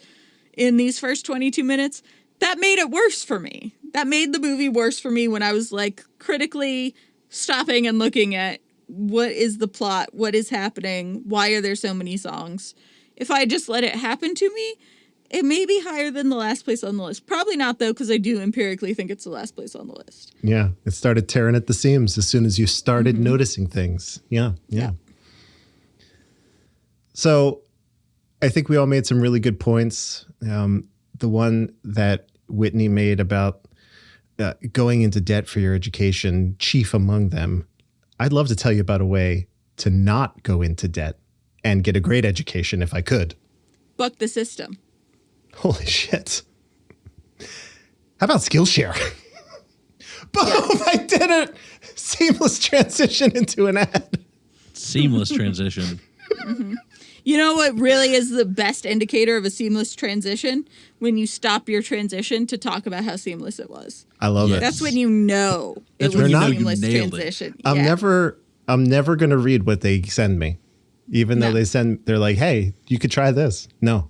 in these first 22 minutes, that made it worse for me. That made the movie worse for me when I was like critically stopping and looking at what is the plot, what is happening, why are there so many songs. If I just let it happen to me, it may be higher than the last place on the list. Probably not, though, because I do empirically think it's the last place on the list. Yeah, it started tearing at the seams as soon as you started noticing things. Yeah. So I think we all made some really good points. The one that Whitney made about going into debt for your education, chief among them. I'd love to tell you about a way to not go into debt and get a great education if I could. Buck the system. Holy shit. How about Skillshare? Boom, I did it. Seamless transition into an ad. Seamless transition. You know what really is the best indicator of a seamless transition? When you stop your transition to talk about how seamless it was. I love Yes. it. That's when you know That's it when was you a know you seamless nailed it. transition. I'm Yeah. never going to read what they send me. Even though No. they're like, hey, you could try this. No,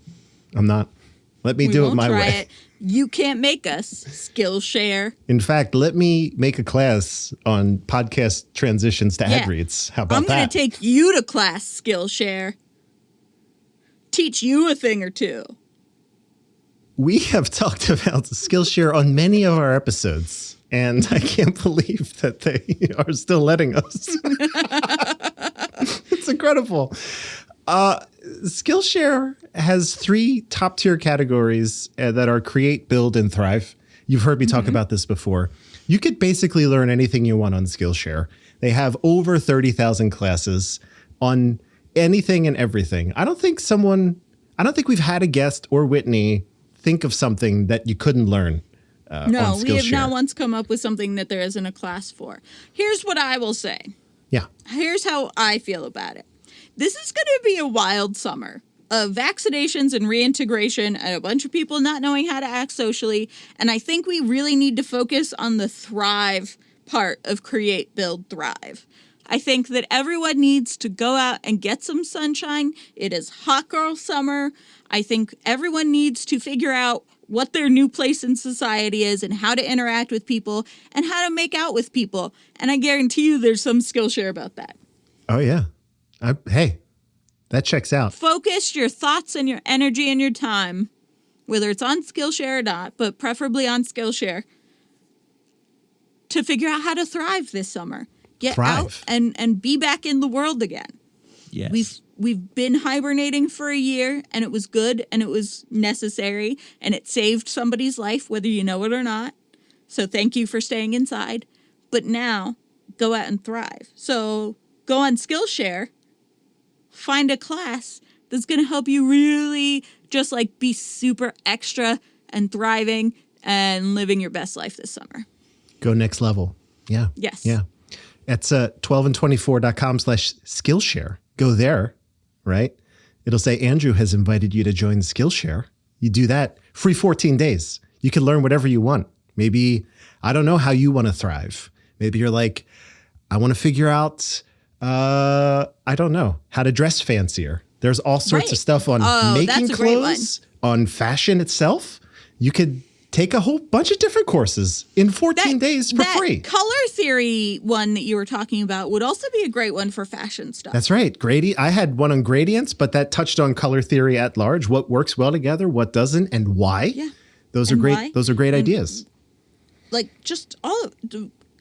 I'm not. Let me We do it won't my try way. it. You can't make us. Skillshare. In fact, let me make a class on podcast transitions to ad Yeah. reads. How about I'm going that? to take you to class, Skillshare. Teach you a thing or two. We have talked about Skillshare on many of our episodes, and I can't believe that they are still letting us. It's incredible. Skillshare has 3 top-tier categories that are create, build, and thrive. You've heard me talk about this before. You could basically learn anything you want on Skillshare. They have over 30,000 classes on anything and everything. I don't think we've had a guest or Whitney think of something that you couldn't learn No, on we have Skillshare. not once come up with something that there isn't a class for. Here's what I will say. Yeah. Here's how I feel about it. This is going to be a wild summer of vaccinations and reintegration and a bunch of people not knowing how to act socially. And I think we really need to focus on the thrive part of create, build, thrive. I think that everyone needs to go out and get some sunshine. It is hot girl summer. I think everyone needs to figure out what their new place in society is and how to interact with people and how to make out with people. And I guarantee you there's some Skillshare about that. Oh, yeah. Hey, that checks out. Focus your thoughts and your energy and your time, whether it's on Skillshare or not, but preferably on Skillshare, to figure out how to thrive this summer. Get Thrive. out and be back in the world again. Yes. We've been hibernating for a year, and it was good, and it was necessary, and it saved somebody's life, whether you know it or not. So thank you for staying inside. But now, go out and thrive. So go on Skillshare, find a class that's going to help you really just like be super extra and thriving and living your best life this summer. Go next level. Yeah. Yes. Yeah. It's 12and24.com/Skillshare. Go there, right? It'll say Andrew has invited you to join Skillshare. You do that, free 14 days. You can learn whatever you want. Maybe, I don't know how you want to thrive. Maybe you're like, I want to figure out, I don't know, how to dress fancier. There's all sorts Right. of stuff on making that's a great one. clothes, on fashion itself. You could take a whole bunch of different courses in 14 days for that free. Color theory one that you were talking about would also be a great one for fashion stuff. That's right. I had one on gradients, but that touched on color theory at large. What works well together, what doesn't, and why. Yeah. Those are And great. why. Those are great And- ideas. Like just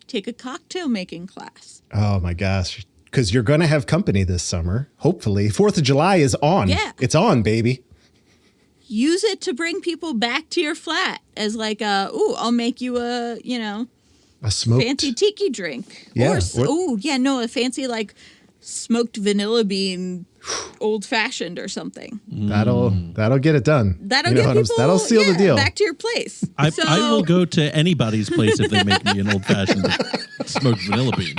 take a cocktail making class. Oh my gosh. Because you're going to have company this summer. Hopefully. 4th of July is on. Yeah. It's on, baby. Use it to bring people back to your flat as like I'll make you a, A smoked. fancy tiki drink. Yeah, A fancy like smoked vanilla bean old fashioned or something. That'll get it done. That'll You know get what I'm- people That'll seal the deal. back to your place. I will go to anybody's place if they make me an old-fashioned smoked vanilla bean.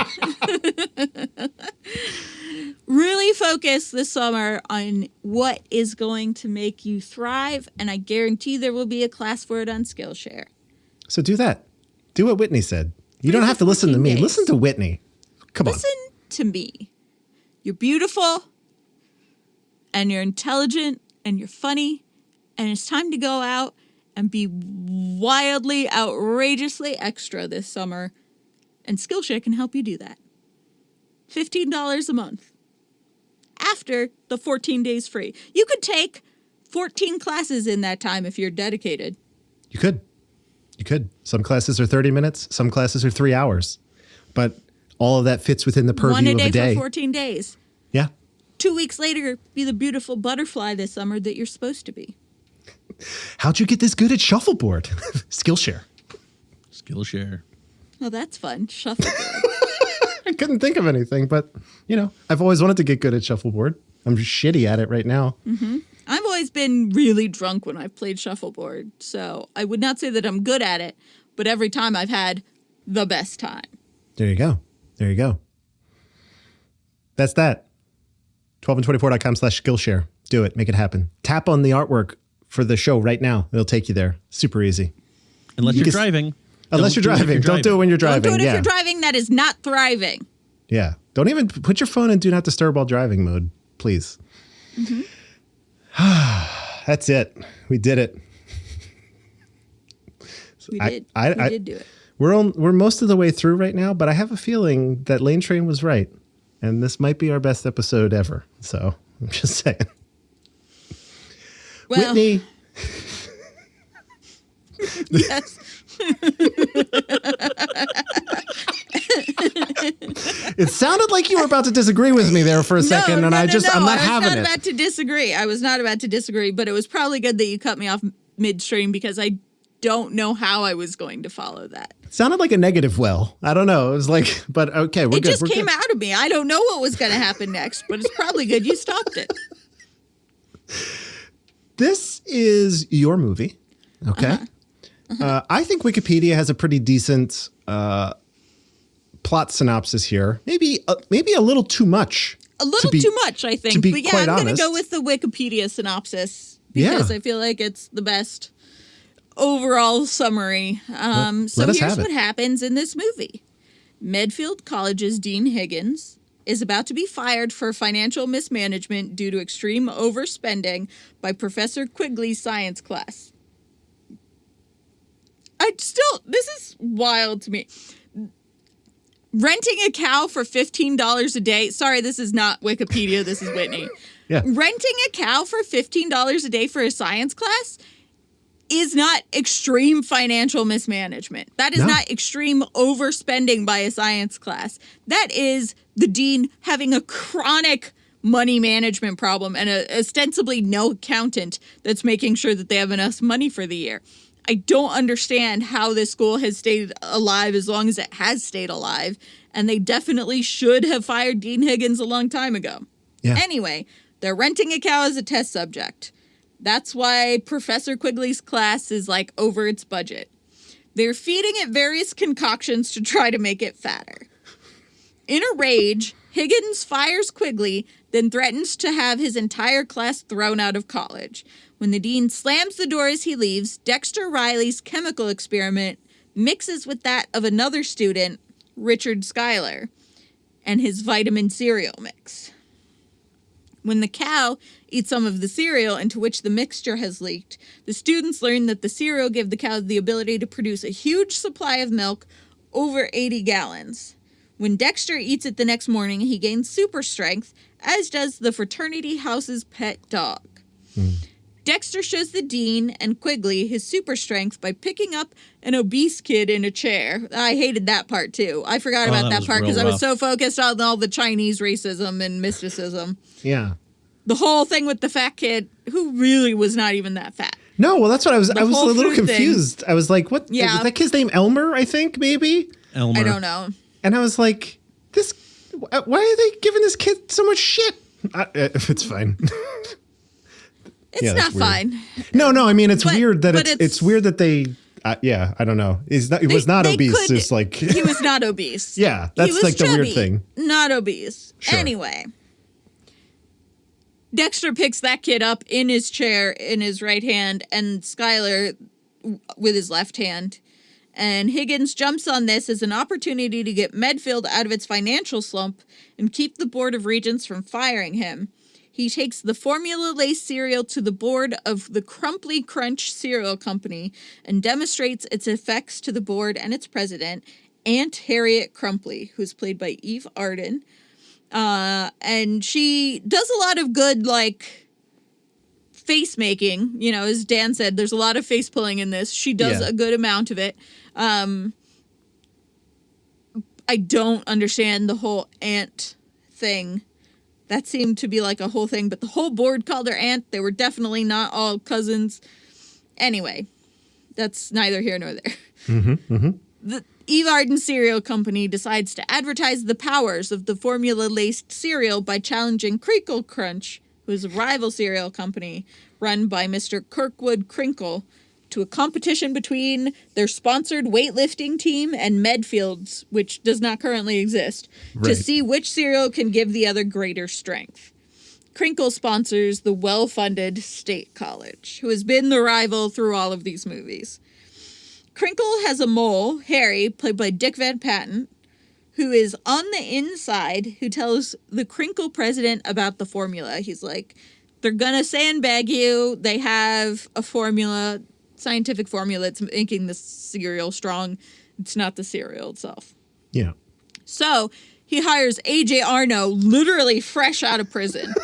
Really focus this summer on what is going to make you thrive, and I guarantee there will be a class for it on Skillshare. So do that. Do what Whitney said. You don't have to listen to 14 me. days. Listen to Whitney. Come on. Listen to me. You're beautiful, and you're intelligent, and you're funny, and it's time to go out and be wildly, outrageously extra this summer. And Skillshare can help you do that. $15 a month. After the 14 days free. You could take 14 classes in that time if you're dedicated. You could. Some classes are 30 minutes. Some classes are 3 hours. But all of that fits within the purview of a day. 1 a day for 14 days. Yeah. 2 weeks later, be the beautiful butterfly this summer that you're supposed to be. How'd you get this good at shuffleboard? Skillshare. Oh, that's fun. Shuffleboard. I couldn't think of anything, but, I've always wanted to get good at shuffleboard. I'm just shitty at it right now. Mm-hmm. I've always been really drunk when I've played shuffleboard, so I would not say that I'm good at it, but every time I've had the best time. There you go. That's that. 12and24.com/Skillshare. Do it. Make it happen. Tap on the artwork for the show right now. It'll take you there. Super easy. Unless you're driving. Unless you're driving. Don't do it when you're driving. Don't do it if you're driving. That is not thriving. Yeah. Don't even put your phone in do not disturb while driving mode, please. Mm-hmm. That's it. We did it. We did do it. We're most of the way through right now, but I have a feeling that Lane Train was right. And this might be our best episode ever. So I'm just saying. Well, Whitney. Yes. It sounded like you were about to disagree with me there for a second, and I'm not having it. I was not about to disagree. I was not about to disagree, but it was probably good that you cut me off midstream because I don't know how I was going to follow that. It sounded like a negative well. I don't know. It was like, but okay, we're good. It just came out of me. I don't know what was going to happen next, but it's probably good you stopped it. This is your movie, okay? I think Wikipedia has a pretty decent plot synopsis here. Maybe a little too much. A little too much, I think. But yeah, I'm going to go with the Wikipedia synopsis because I feel like it's the best overall summary. So here's what happens in this movie. Medfield College's Dean Higgins is about to be fired for financial mismanagement due to extreme overspending by Professor Quigley's science class. This is wild to me. Renting a cow for $15 a day. Sorry, this is not Wikipedia. This is Whitney. Yeah. Renting a cow for $15 a day for a science class is not extreme financial mismanagement. That is not extreme overspending by a science class. That is the dean having a chronic money management problem and ostensibly no accountant that's making sure that they have enough money for the year. I don't understand how this school has stayed alive as long as it has stayed alive, and they definitely should have fired Dean Higgins a long time ago. Yeah. Anyway, they're renting a cow as a test subject. That's why Professor Quigley's class is like over its budget. They're feeding it various concoctions to try to make it fatter. In a rage, Higgins fires Quigley, then threatens to have his entire class thrown out of college. When the dean slams the door as he leaves, Dexter Riley's chemical experiment mixes with that of another student, Richard Schuyler, and his vitamin cereal mix. When the cow eats some of the cereal into which the mixture has leaked, the students learn that the cereal gave the cow the ability to produce a huge supply of milk, over 80 gallons. When Dexter eats it the next morning, he gains super strength, as does the fraternity house's pet dog. Dexter shows the dean and Quigley his super strength by picking up an obese kid in a chair. I hated that part, too. I forgot about that part because I was so focused on all the Chinese racism and mysticism. Yeah. The whole thing with the fat kid, who really was not even that fat. No, well, that's what I was a little confused. Thing. I was like, what? Yeah. Was that kid's name Elmer, I think, maybe? Elmer. I don't know. And I was like, why are they giving this kid so much shit? It's fine. It's not fine. No, I mean, it's weird that it's weird that they, I don't know. He was not obese. It's like. He was not obese. Yeah, that's like chubby, the weird thing. Not obese. Sure. Anyway. Dexter picks that kid up in his chair in his right hand and Schuyler with his left hand. And Higgins jumps on this as an opportunity to get Medfield out of its financial slump and keep the Board of Regents from firing him. He takes the formula laced cereal to the board of the Crumply Crunch cereal company and demonstrates its effects to the board and its president, Aunt Harriet Crumply, who's played by Eve Arden. And she does a lot of good, like, face making. You know, as Dan said, there's a lot of face pulling in this. She does a good amount of it. I don't understand the whole aunt thing. That seemed to be like a whole thing, but the whole board called her aunt. They were definitely not all cousins. Anyway, that's neither here nor there. The Eve Arden Cereal Company decides to advertise the powers of the formula-laced cereal by challenging Crinkle Crunch, who is a rival cereal company run by Mr. Kirkwood Crinkle, to a competition between their sponsored weightlifting team and Medfield's, which does not currently exist, to see which cereal can give the other greater strength. Crinkle sponsors the well-funded State College, who has been the rival through all of these movies. Crinkle has a mole, Harry, played by Dick Van Patten, who is on the inside, who tells the Crinkle president about the formula. He's like, they're gonna sandbag you. They have a formula, scientific formula that's making the cereal strong. It's not the cereal itself. Yeah. So he hires A.J. Arno, literally fresh out of prison.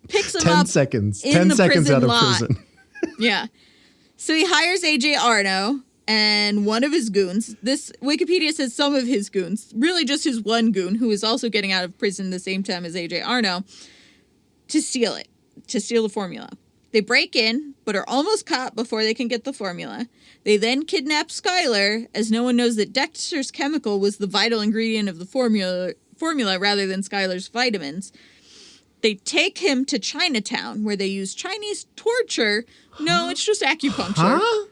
Picks him 10 up seconds. in 10 the seconds prison out of lot. prison. Yeah. So he hires A.J. Arno and one of his goons. This Wikipedia says some of his goons, really just his one goon, who is also getting out of prison the same time as A.J. Arno, to steal the formula. They break in, but are almost caught before they can get the formula. They then kidnap Skylar, as no one knows that Dexter's chemical was the vital ingredient of the formula rather than Skylar's vitamins. They take him to Chinatown, where they use Chinese torture. No, it's just acupuncture. Huh?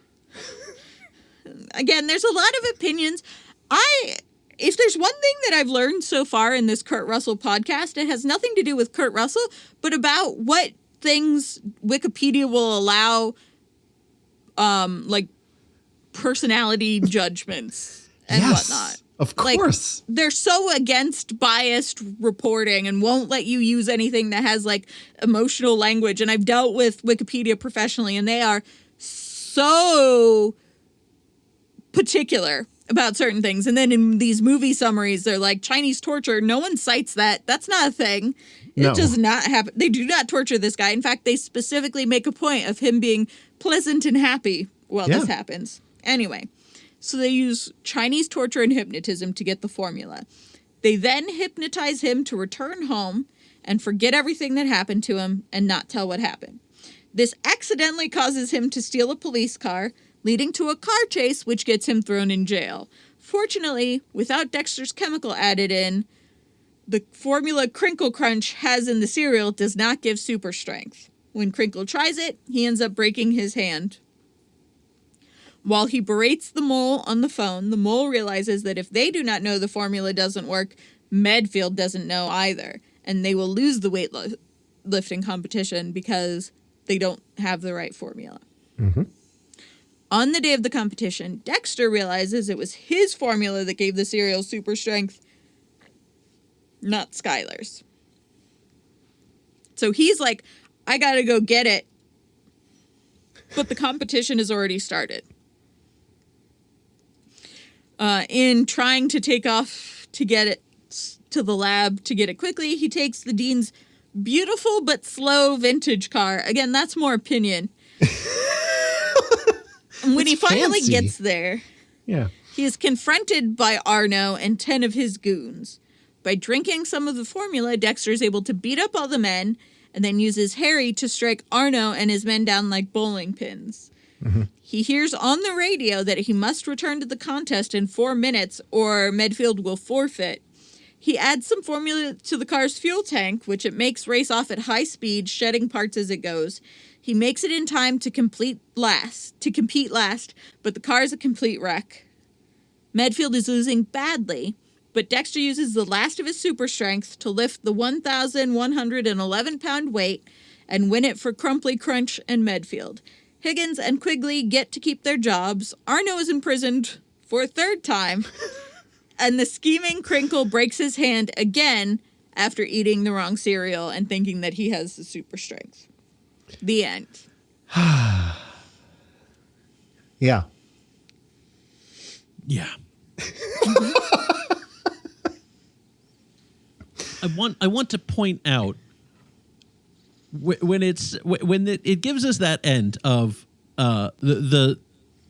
Again, there's a lot of opinions. If there's one thing that I've learned so far in this Kurt Russell podcast, it has nothing to do with Kurt Russell, but about what things Wikipedia will allow, like personality judgments and whatnot. Of course. Like, they're so against biased reporting and won't let you use anything that has like emotional language. And I've dealt with Wikipedia professionally, and they are so particular about certain things. And then in these movie summaries, they're like, Chinese torture. No one cites that. That's not a thing. It does not happen. They do not torture this guy. In fact, they specifically make a point of him being pleasant and happy while this happens. Anyway, so they use Chinese torture and hypnotism to get the formula. They then hypnotize him to return home and forget everything that happened to him and not tell what happened. This accidentally causes him to steal a police car, leading to a car chase, which gets him thrown in jail. Fortunately, without Dexter's chemical added in, the formula Crinkle Crunch has in the cereal does not give super strength. When Crinkle tries it, he ends up breaking his hand. While he berates the mole on the phone, the mole realizes that if they do not know the formula doesn't work, Medfield doesn't know either, and they will lose the weightlifting competition because they don't have the right formula. Mm-hmm. On the day of the competition, Dexter realizes it was his formula that gave the cereal super strength, not Skylar's. So he's like, I gotta go get it. But the competition has already started. In trying to take off to get it to the lab to get it quickly, he takes the dean's beautiful but slow vintage car. Again, that's more opinion. And when he finally gets there, he is confronted by Arno and 10 of his goons. By drinking some of the formula, Dexter is able to beat up all the men and then uses Harry to strike Arno and his men down like bowling pins. Mm-hmm. He hears on the radio that he must return to the contest in 4 minutes or Medfield will forfeit. He adds some formula to the car's fuel tank, which it makes race off at high speed, shedding parts as it goes. He makes it in time to compete last, but the car is a complete wreck. Medfield is losing badly, but Dexter uses the last of his super strength to lift the 1,111-pound weight and win it for Crumply Crunch and Medfield. Higgins and Quigley get to keep their jobs. Arno is imprisoned for a third time. And the scheming Crinkle breaks his hand again after eating the wrong cereal and thinking that he has the super strength. The end. Yeah. Yeah. I want to point out when it gives us that end of the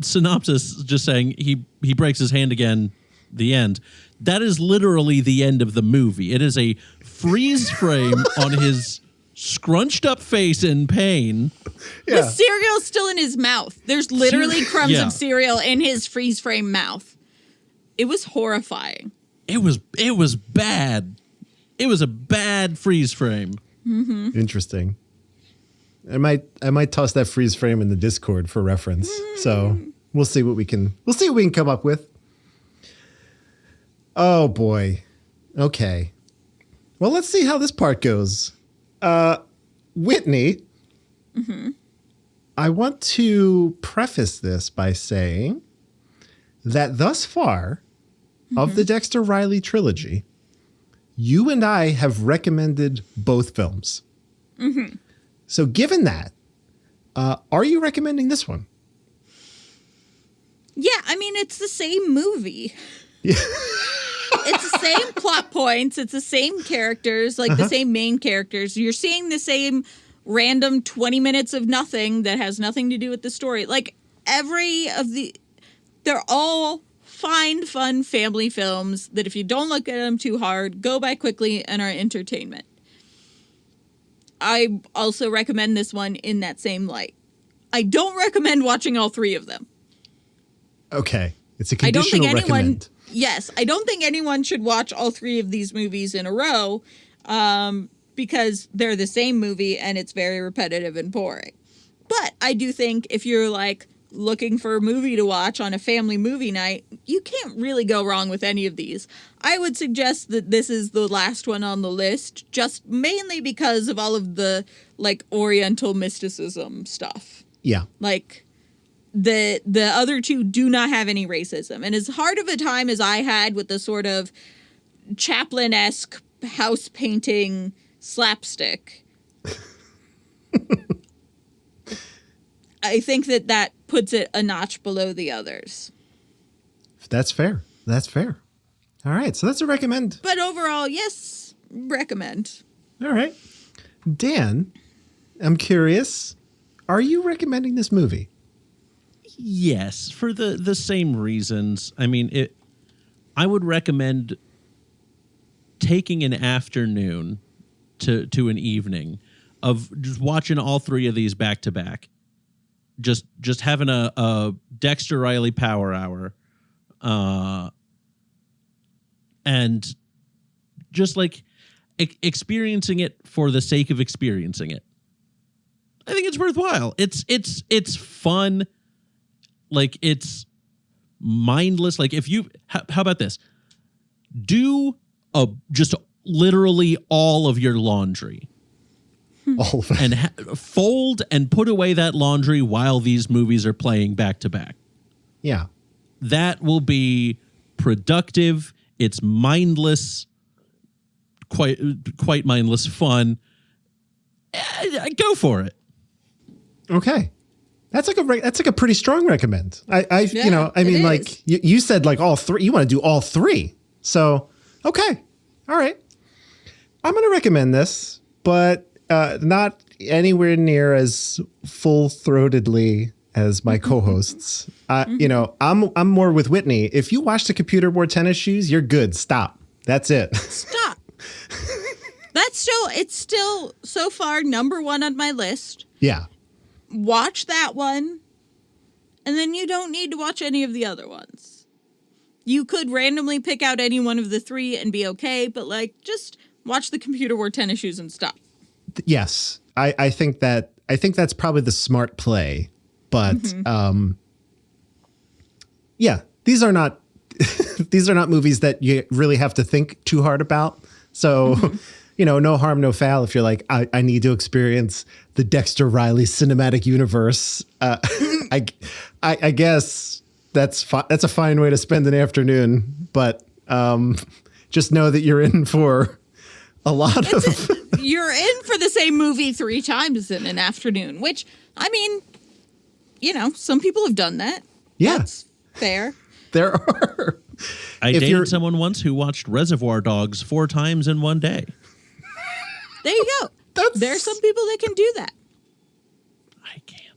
synopsis just saying he breaks his hand again, the end. That is literally the end of the movie. It is a freeze frame on his scrunched up face in pain. Yeah. The cereal's still in his mouth. There's literally crumbs Yeah. of cereal in his freeze frame mouth. It was horrifying. It was bad. It was a bad freeze frame. Mm-hmm. Interesting. I might toss that freeze frame in the Discord for reference. So we'll see what we can come up with. Oh boy. Okay. Well, let's see how this part goes. Whitney, I want to preface this by saying that thus far of the Dexter Riley trilogy, you and I have recommended both films. So given that, are you recommending this one? Yeah, I mean, it's the same movie. Yeah. It's the same plot points. It's the same characters, like the same main characters. You're seeing the same random 20 minutes of nothing that has nothing to do with the story. Like, they're all fine, fun family films that if you don't look at them too hard, go by quickly and are entertainment. I also recommend this one in that same light. I don't recommend watching all three of them. Okay. It's a conditional recommend. Yes, I don't think anyone should watch all three of these movies in a row because they're the same movie and it's very repetitive and boring. But I do think if you're like looking for a movie to watch on a family movie night, you can't really go wrong with any of these. I would suggest that this is the last one on the list, just mainly because of all of the like Oriental mysticism stuff. Yeah. Like the other two do not have any racism. And as hard of a time as I had with the sort of Chaplin-esque house painting slapstick, I think that puts it a notch below the others. That's fair. That's fair. All right. So that's a recommend. But overall, yes, recommend. All right. Dan, I'm curious. Are you recommending this movie? Yes, for the same reasons. I mean, I would recommend taking an afternoon to an evening of just watching all three of these back to back. Just having a Dexter Riley power hour, and just like experiencing it for the sake of experiencing it. I think it's worthwhile. It's fun. Like, it's mindless. Like, if you, how about this? Do just literally all of your laundry. All of it. And fold and put away that laundry while these movies are playing back to back. Yeah. That will be productive. It's mindless, quite mindless fun. Go for it. Okay. That's like a pretty strong recommend. Yeah, I mean, it like is. you said, like all three. You want to do all three. So, okay, all right. I'm going to recommend this, but not anywhere near as full-throatedly as my co-hosts. I'm more with Whitney. If you watch the Computer Wore Tennis Shoes, you're good. Stop. That's it. Stop. It's still so far number one on my list. Yeah. Watch that one, and then you don't need to watch any of the other ones. You could randomly pick out any one of the three and be okay, but like just watch the Computer Wore Tennis Shoes and stop. Yes. I think that's probably the smart play. But yeah, these are not movies that you really have to think too hard about. So, no harm, no foul. If you're like, I need to experience the Dexter Riley cinematic universe, I guess that's a fine way to spend an afternoon. But just know that you're in for a lot You're in for the same movie 3 times in an afternoon, which, I mean, some people have done that. Yeah. That's fair. There are. I dated someone once who watched Reservoir Dogs 4 times in one day. There you go. There are some people that can do that. I can't.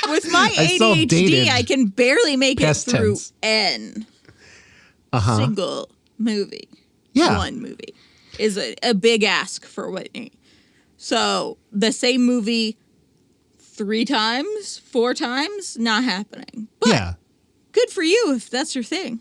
With my ADHD, I can barely make it through N. Single movie. Yeah. One movie is a big ask for Whitney. So the same movie 3 times, 4 times, not happening. But yeah. Good for you if that's your thing.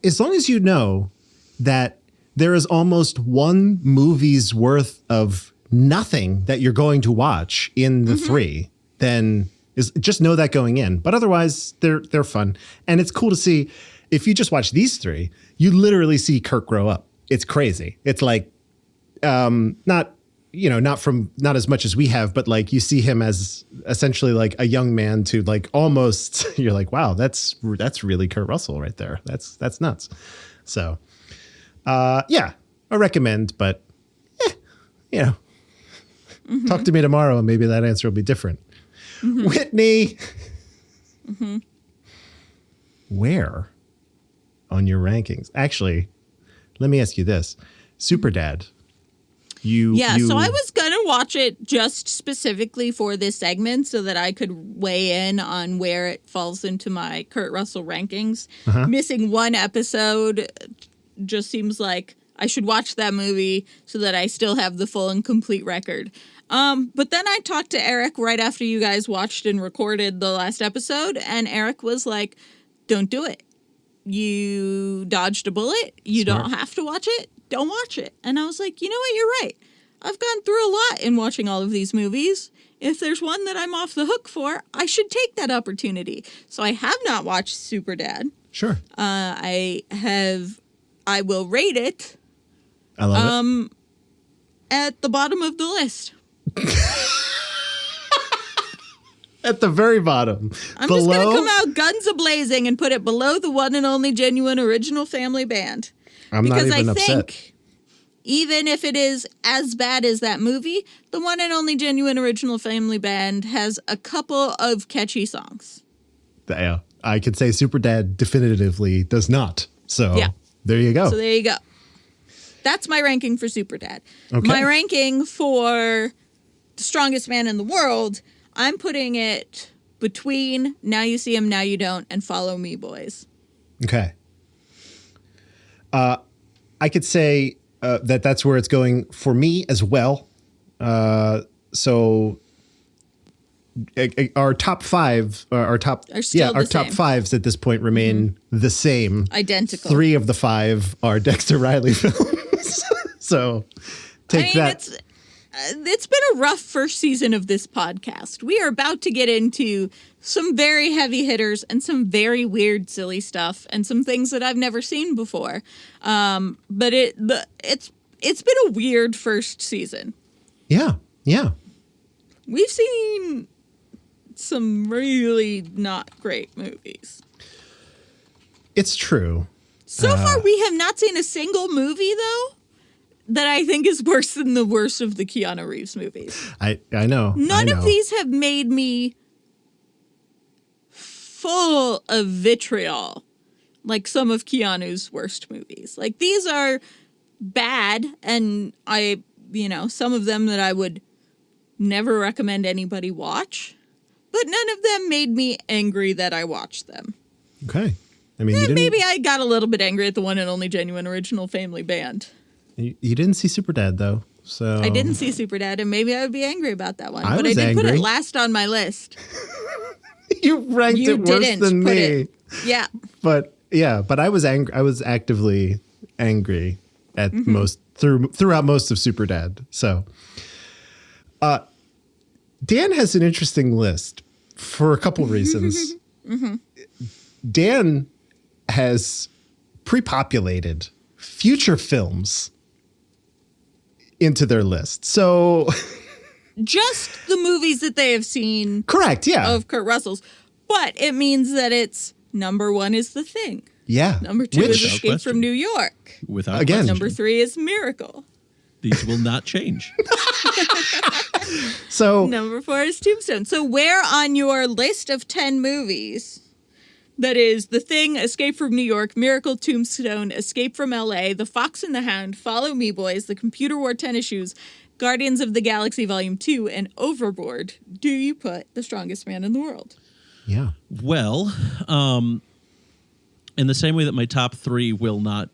As long as you know that there is almost one movie's worth of nothing that you're going to watch in the 3, then just know that going in. But otherwise, they're fun. And it's cool to see, if you just watch these 3, you literally see Kirk grow up. It's crazy. It's like, not as much as we have, but like you see him as essentially like a young man to like almost, you're like, wow, that's really Kurt Russell right there. That's nuts. So, yeah, I recommend, but talk to me tomorrow and maybe that answer will be different. Whitney, where on your rankings? Actually, let me ask you this. Superdad. So I was going to watch it just specifically for this segment so that I could weigh in on where it falls into my Kurt Russell rankings. Missing one episode just seems like I should watch that movie so that I still have the full and complete record. But then I talked to Eric right after you guys watched and recorded the last episode, and Eric was like, don't do it. You dodged a bullet. You Smart. don't have to watch it. Don't watch it. And I was like, you know what? You're right. I've gone through a lot in watching all of these movies. If there's one that I'm off the hook for, I should take that opportunity. So I have not watched Superdad. Sure. I will rate it. I love it. At the bottom of the list. At the very bottom. I'm just going to come out guns a-blazing and put it below the one and only genuine original Family Band. I'm not even upset. Because I think, even if it is as bad as that movie, the one and only genuine original Family Band has a couple of catchy songs. Yeah, I could say Superdad definitively does not. So there you go. So there you go. That's my ranking for Superdad. Okay. My ranking for The Strongest Man in the World, I'm putting it between Now You See Him, Now You Don't, and Follow Me, Boys. Okay. I could say that's where it's going for me as well. So our top 5, our top top 5s at this point remain the same. Identical. 3 of the 5 are Dexter Riley films. So take that. It's been a rough first season of this podcast. We are about to get into some very heavy hitters and some very weird, silly stuff and some things that I've never seen before. But it's been a weird first season. Yeah. We've seen some really not great movies. It's true. So far, we have not seen a single movie, though, that I think is worse than the worst of the Keanu Reeves movies. I know. None of these have made me full of vitriol like some of Keanu's worst movies. Like, these are bad, and some of them that I would never recommend anybody watch, but none of them made me angry that I watched them. Okay. I mean, maybe I got a little bit angry at the one and only genuine original Family Band. You didn't see Superdad, though. So I didn't see Superdad, and maybe I would be angry about that one. I but was I did angry. put it last on my list. You ranked it worse than me. Yeah. But I was angry. I was actively angry at throughout most of Superdad. So Dan has an interesting list for a couple reasons. Dan has pre-populated future films into their list. So Just the movies that they have seen correct, yeah. of Kurt Russell's. But it means that it's number 1 is The Thing. Yeah. Number 2 is Without Escape question. from New York. Without Again. question. Number 3 is Miracle. These will not change. So Number 4 is Tombstone. So where on your list of 10 movies that is The Thing, Escape from New York, Miracle, Tombstone, Escape from LA, The Fox and the Hound, Follow Me Boys, The Computer Wore Tennis Shoes, Guardians of the Galaxy Volume 2, and Overboard do you put The Strongest Man in the World? yeah. Well, in the same way that my top 3 will not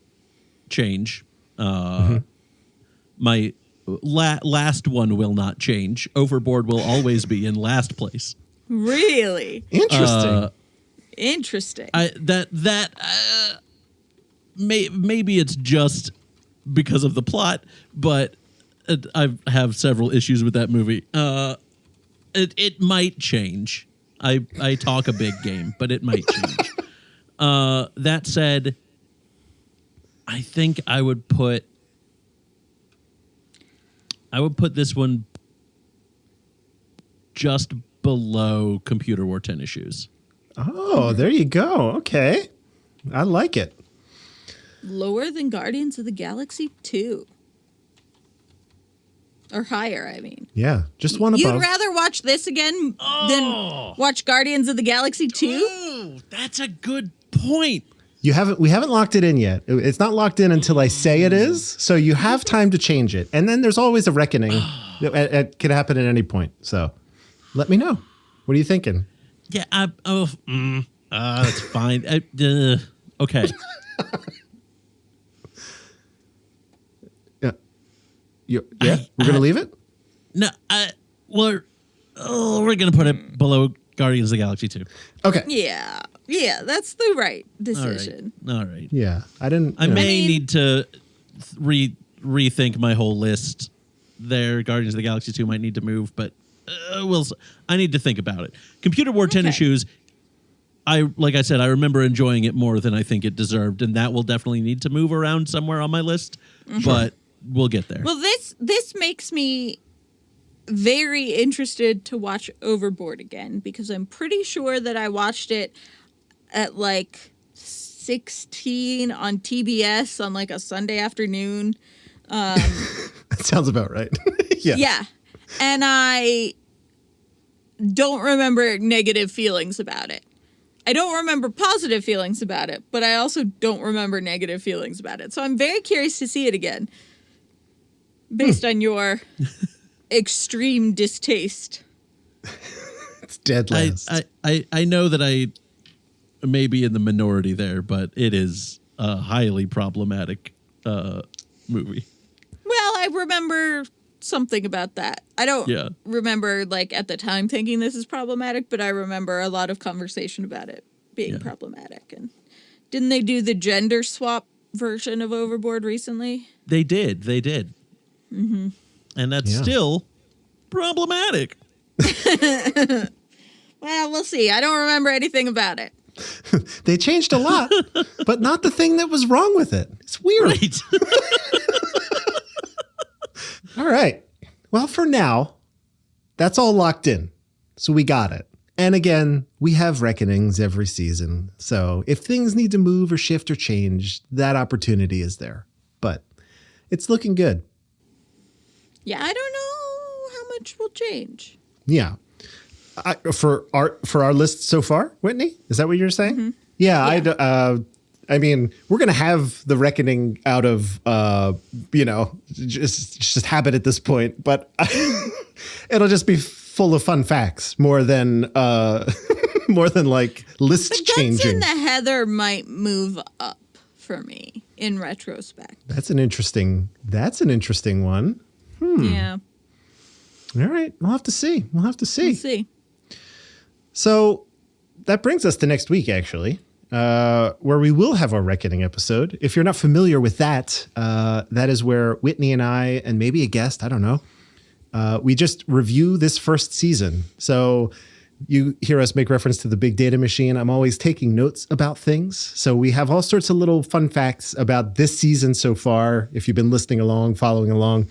change, my last one will not change. Overboard will always be in last place. Really? Interesting. Interesting. Maybe it's just because of the plot, but I have several issues with that movie. It might change. I talk a big game, but it might change. That said, I think I would put this one just below Computer Wore Tennis Shoes. Oh, there you go. Okay. I like it. Lower than Guardians of the Galaxy 2. Or higher, I mean. Yeah. Just one You'd above. rather watch this again than watch Guardians of the Galaxy 2? Oh, that's a good point. We haven't locked it in yet. It's not locked in until I say it is. So you have time to change it. And then there's always a reckoning. It could happen at any point. So let me know. What are you thinking? Yeah, that's fine. Okay. Yeah. We're going to leave it? No, we're going to put it below Guardians of the Galaxy 2. Okay. Yeah. Yeah, that's the right All decision. right. Yeah. I didn't. I may need to rethink my whole list there. Guardians of the Galaxy 2 might need to move, but I need to think about it. Computer Wore Tennis Shoes, like I said, I remember enjoying it more than I think it deserved, and that will definitely need to move around somewhere on my list, but we'll get there. Well, this makes me very interested to watch Overboard again, because I'm pretty sure that I watched it at like 16 on TBS on like a Sunday afternoon. That sounds about right. Yeah. Yeah. And I don't remember negative feelings about it. I don't remember positive feelings about it, but I also don't remember negative feelings about it. So I'm very curious to see it again based on your extreme distaste. It's dead last. I know that I may be in the minority there, but it is a highly problematic movie. Well, I remember something about that. I don't remember, like, at the time thinking this is problematic, but I remember a lot of conversation about it being problematic. And didn't they do the gender swap version of Overboard recently? They did. Mm-hmm. And that's still problematic. Well, we'll see. I don't remember anything about it. They changed a lot, but not the thing that was wrong with it. It's weird. Right. All right. Well, for now, that's all locked in. So we got it. And again, we have reckonings every season. So if things need to move or shift or change, that opportunity is there. But it's looking good. Yeah, I don't know how much will change. Yeah. For our list so far, Whitney, is that what you're saying? Mm-hmm. Yeah. I mean, we're going to have the reckoning out of, just habit at this point, but it'll just be full of fun facts more than like list The Guns changing. and the Heather might move up for me in retrospect. That's an interesting one. Yeah. All right. We'll have to see. We'll see. So that brings us to next week, actually, where we will have our reckoning episode. If you're not familiar with that, that is where Whitney and I, and maybe a guest, I don't know, we just review this first season. So You hear us make reference to the big data machine. I'm always taking notes about things. So we have all sorts of little fun facts about this season so far, if you've been listening along, following along.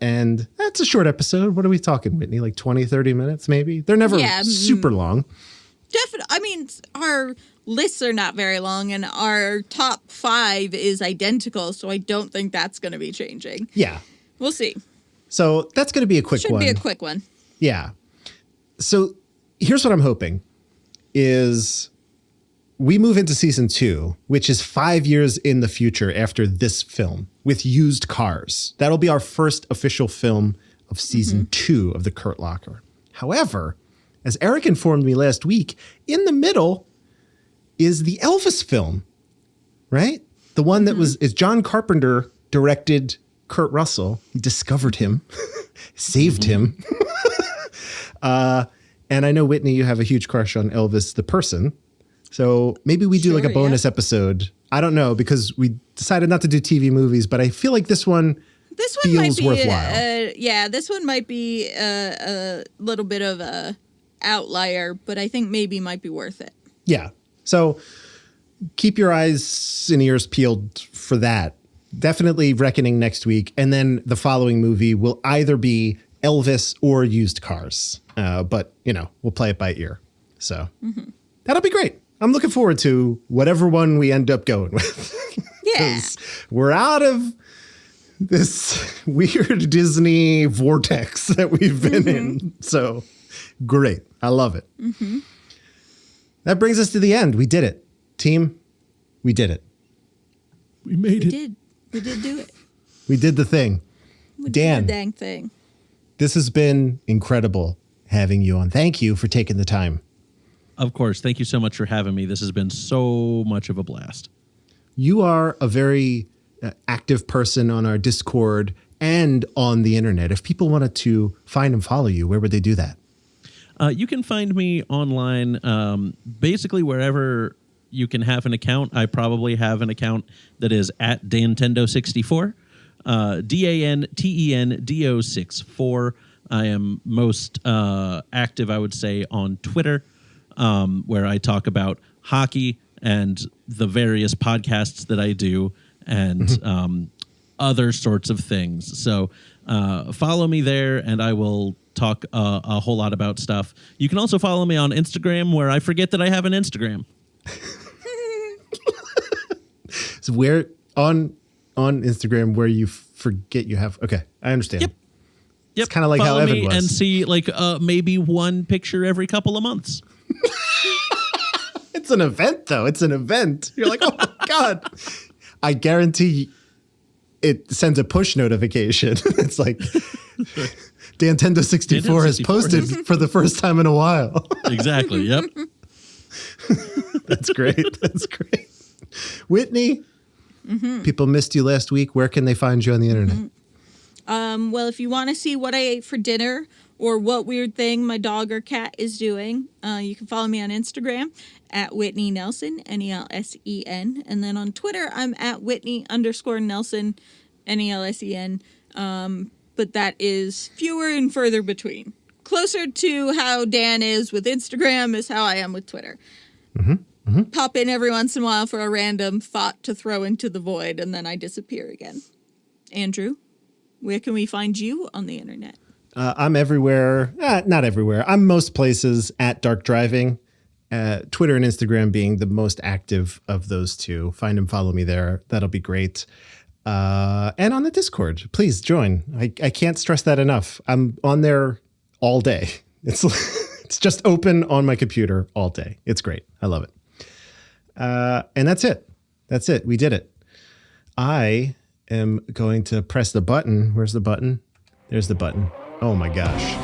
And that's a short episode. What are we talking, Whitney? Like 20, 30 minutes, maybe? They're never super long. Definitely. I mean, our lists are not very long, and our top 5 is identical, so I don't think that's going to be changing. Yeah. We'll see. So that's going to be a quick one. Should be a quick one. Yeah. So here's what I'm hoping is we move into season 2, which is 5 years in the future after this film with used cars. That'll be our first official film of season 2 of the Kurt Locker. However, as Eric informed me last week, in the middle is the Elvis film, right? The one that is John Carpenter directed Kurt Russell. He discovered him, saved him. And I know, Whitney, you have a huge crush on Elvis the person. So maybe we do like a bonus episode. I don't know, because we decided not to do TV movies, but I feel like this one feels might be worthwhile. This one might be a little bit of a outlier, but I think maybe might be worth it. Yeah. So keep your eyes and ears peeled for that. Definitely Reckoning next week. And then the following movie will either be Elvis or used cars. But, we'll play it by ear. So that'll be great. I'm looking forward to whatever one we end up going with. Yeah. We're out of this weird Disney vortex that we've been in. So great. I love it. That brings us to the end. We did it. Team, we did it. We made it. We did do it. We did the thing. We Dan, did the dang thing. This has been incredible having you on. Thank you for taking the time. Of course. Thank you so much for having me. This has been so much of a blast. You are a very active person on our Discord and on the internet. If people wanted to find and follow you, where would they do that? You can find me online basically wherever you can have an account. I probably have an account that is at Dantendo64, DANTENDO64. I am most active, I would say, on Twitter, where I talk about hockey and the various podcasts that I do and other sorts of things. So follow me there, and I will talk a whole lot about stuff. You can also follow me on Instagram, where I forget that I have an Instagram. So where on Instagram where you forget you have? Okay, I understand. Yep. It's kind of like follow how Evan me was. and see maybe one picture every couple of months. It's an event, though. It's an event. You're like, oh my God. I guarantee it sends a push notification. It's like Dantendo64 has posted for the first time in a while. Exactly. Yep. That's great. That's great. Whitney, people missed you last week. Where can they find you on the internet? Well, if you want to see what I ate for dinner or what weird thing my dog or cat is doing, you can follow me on Instagram at Whitney Nelson, Nelsen. And then on Twitter, I'm at Whitney_Nelson, Nelsen. But that is fewer and further between. Closer to how Dan is with Instagram is how I am with Twitter. Pop in every once in a while for a random thought to throw into the void, and then I disappear again. Andrew, where can we find you on the internet? I'm everywhere. Not everywhere. I'm most places at Dark Driving. Twitter and Instagram being the most active of those two. Find and follow me there. That'll be great. And on the Discord, please join. I can't stress that enough. I'm on there all day. It's just open on my computer all day. It's great. I love it. And that's it. That's it. We did it. I am going to press the button. Where's the button? There's the button. Oh my gosh.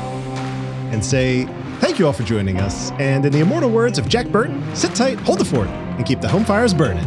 And say thank you all for joining us. And in the immortal words of Jack Burton, sit tight, hold the fort, and keep the home fires burning.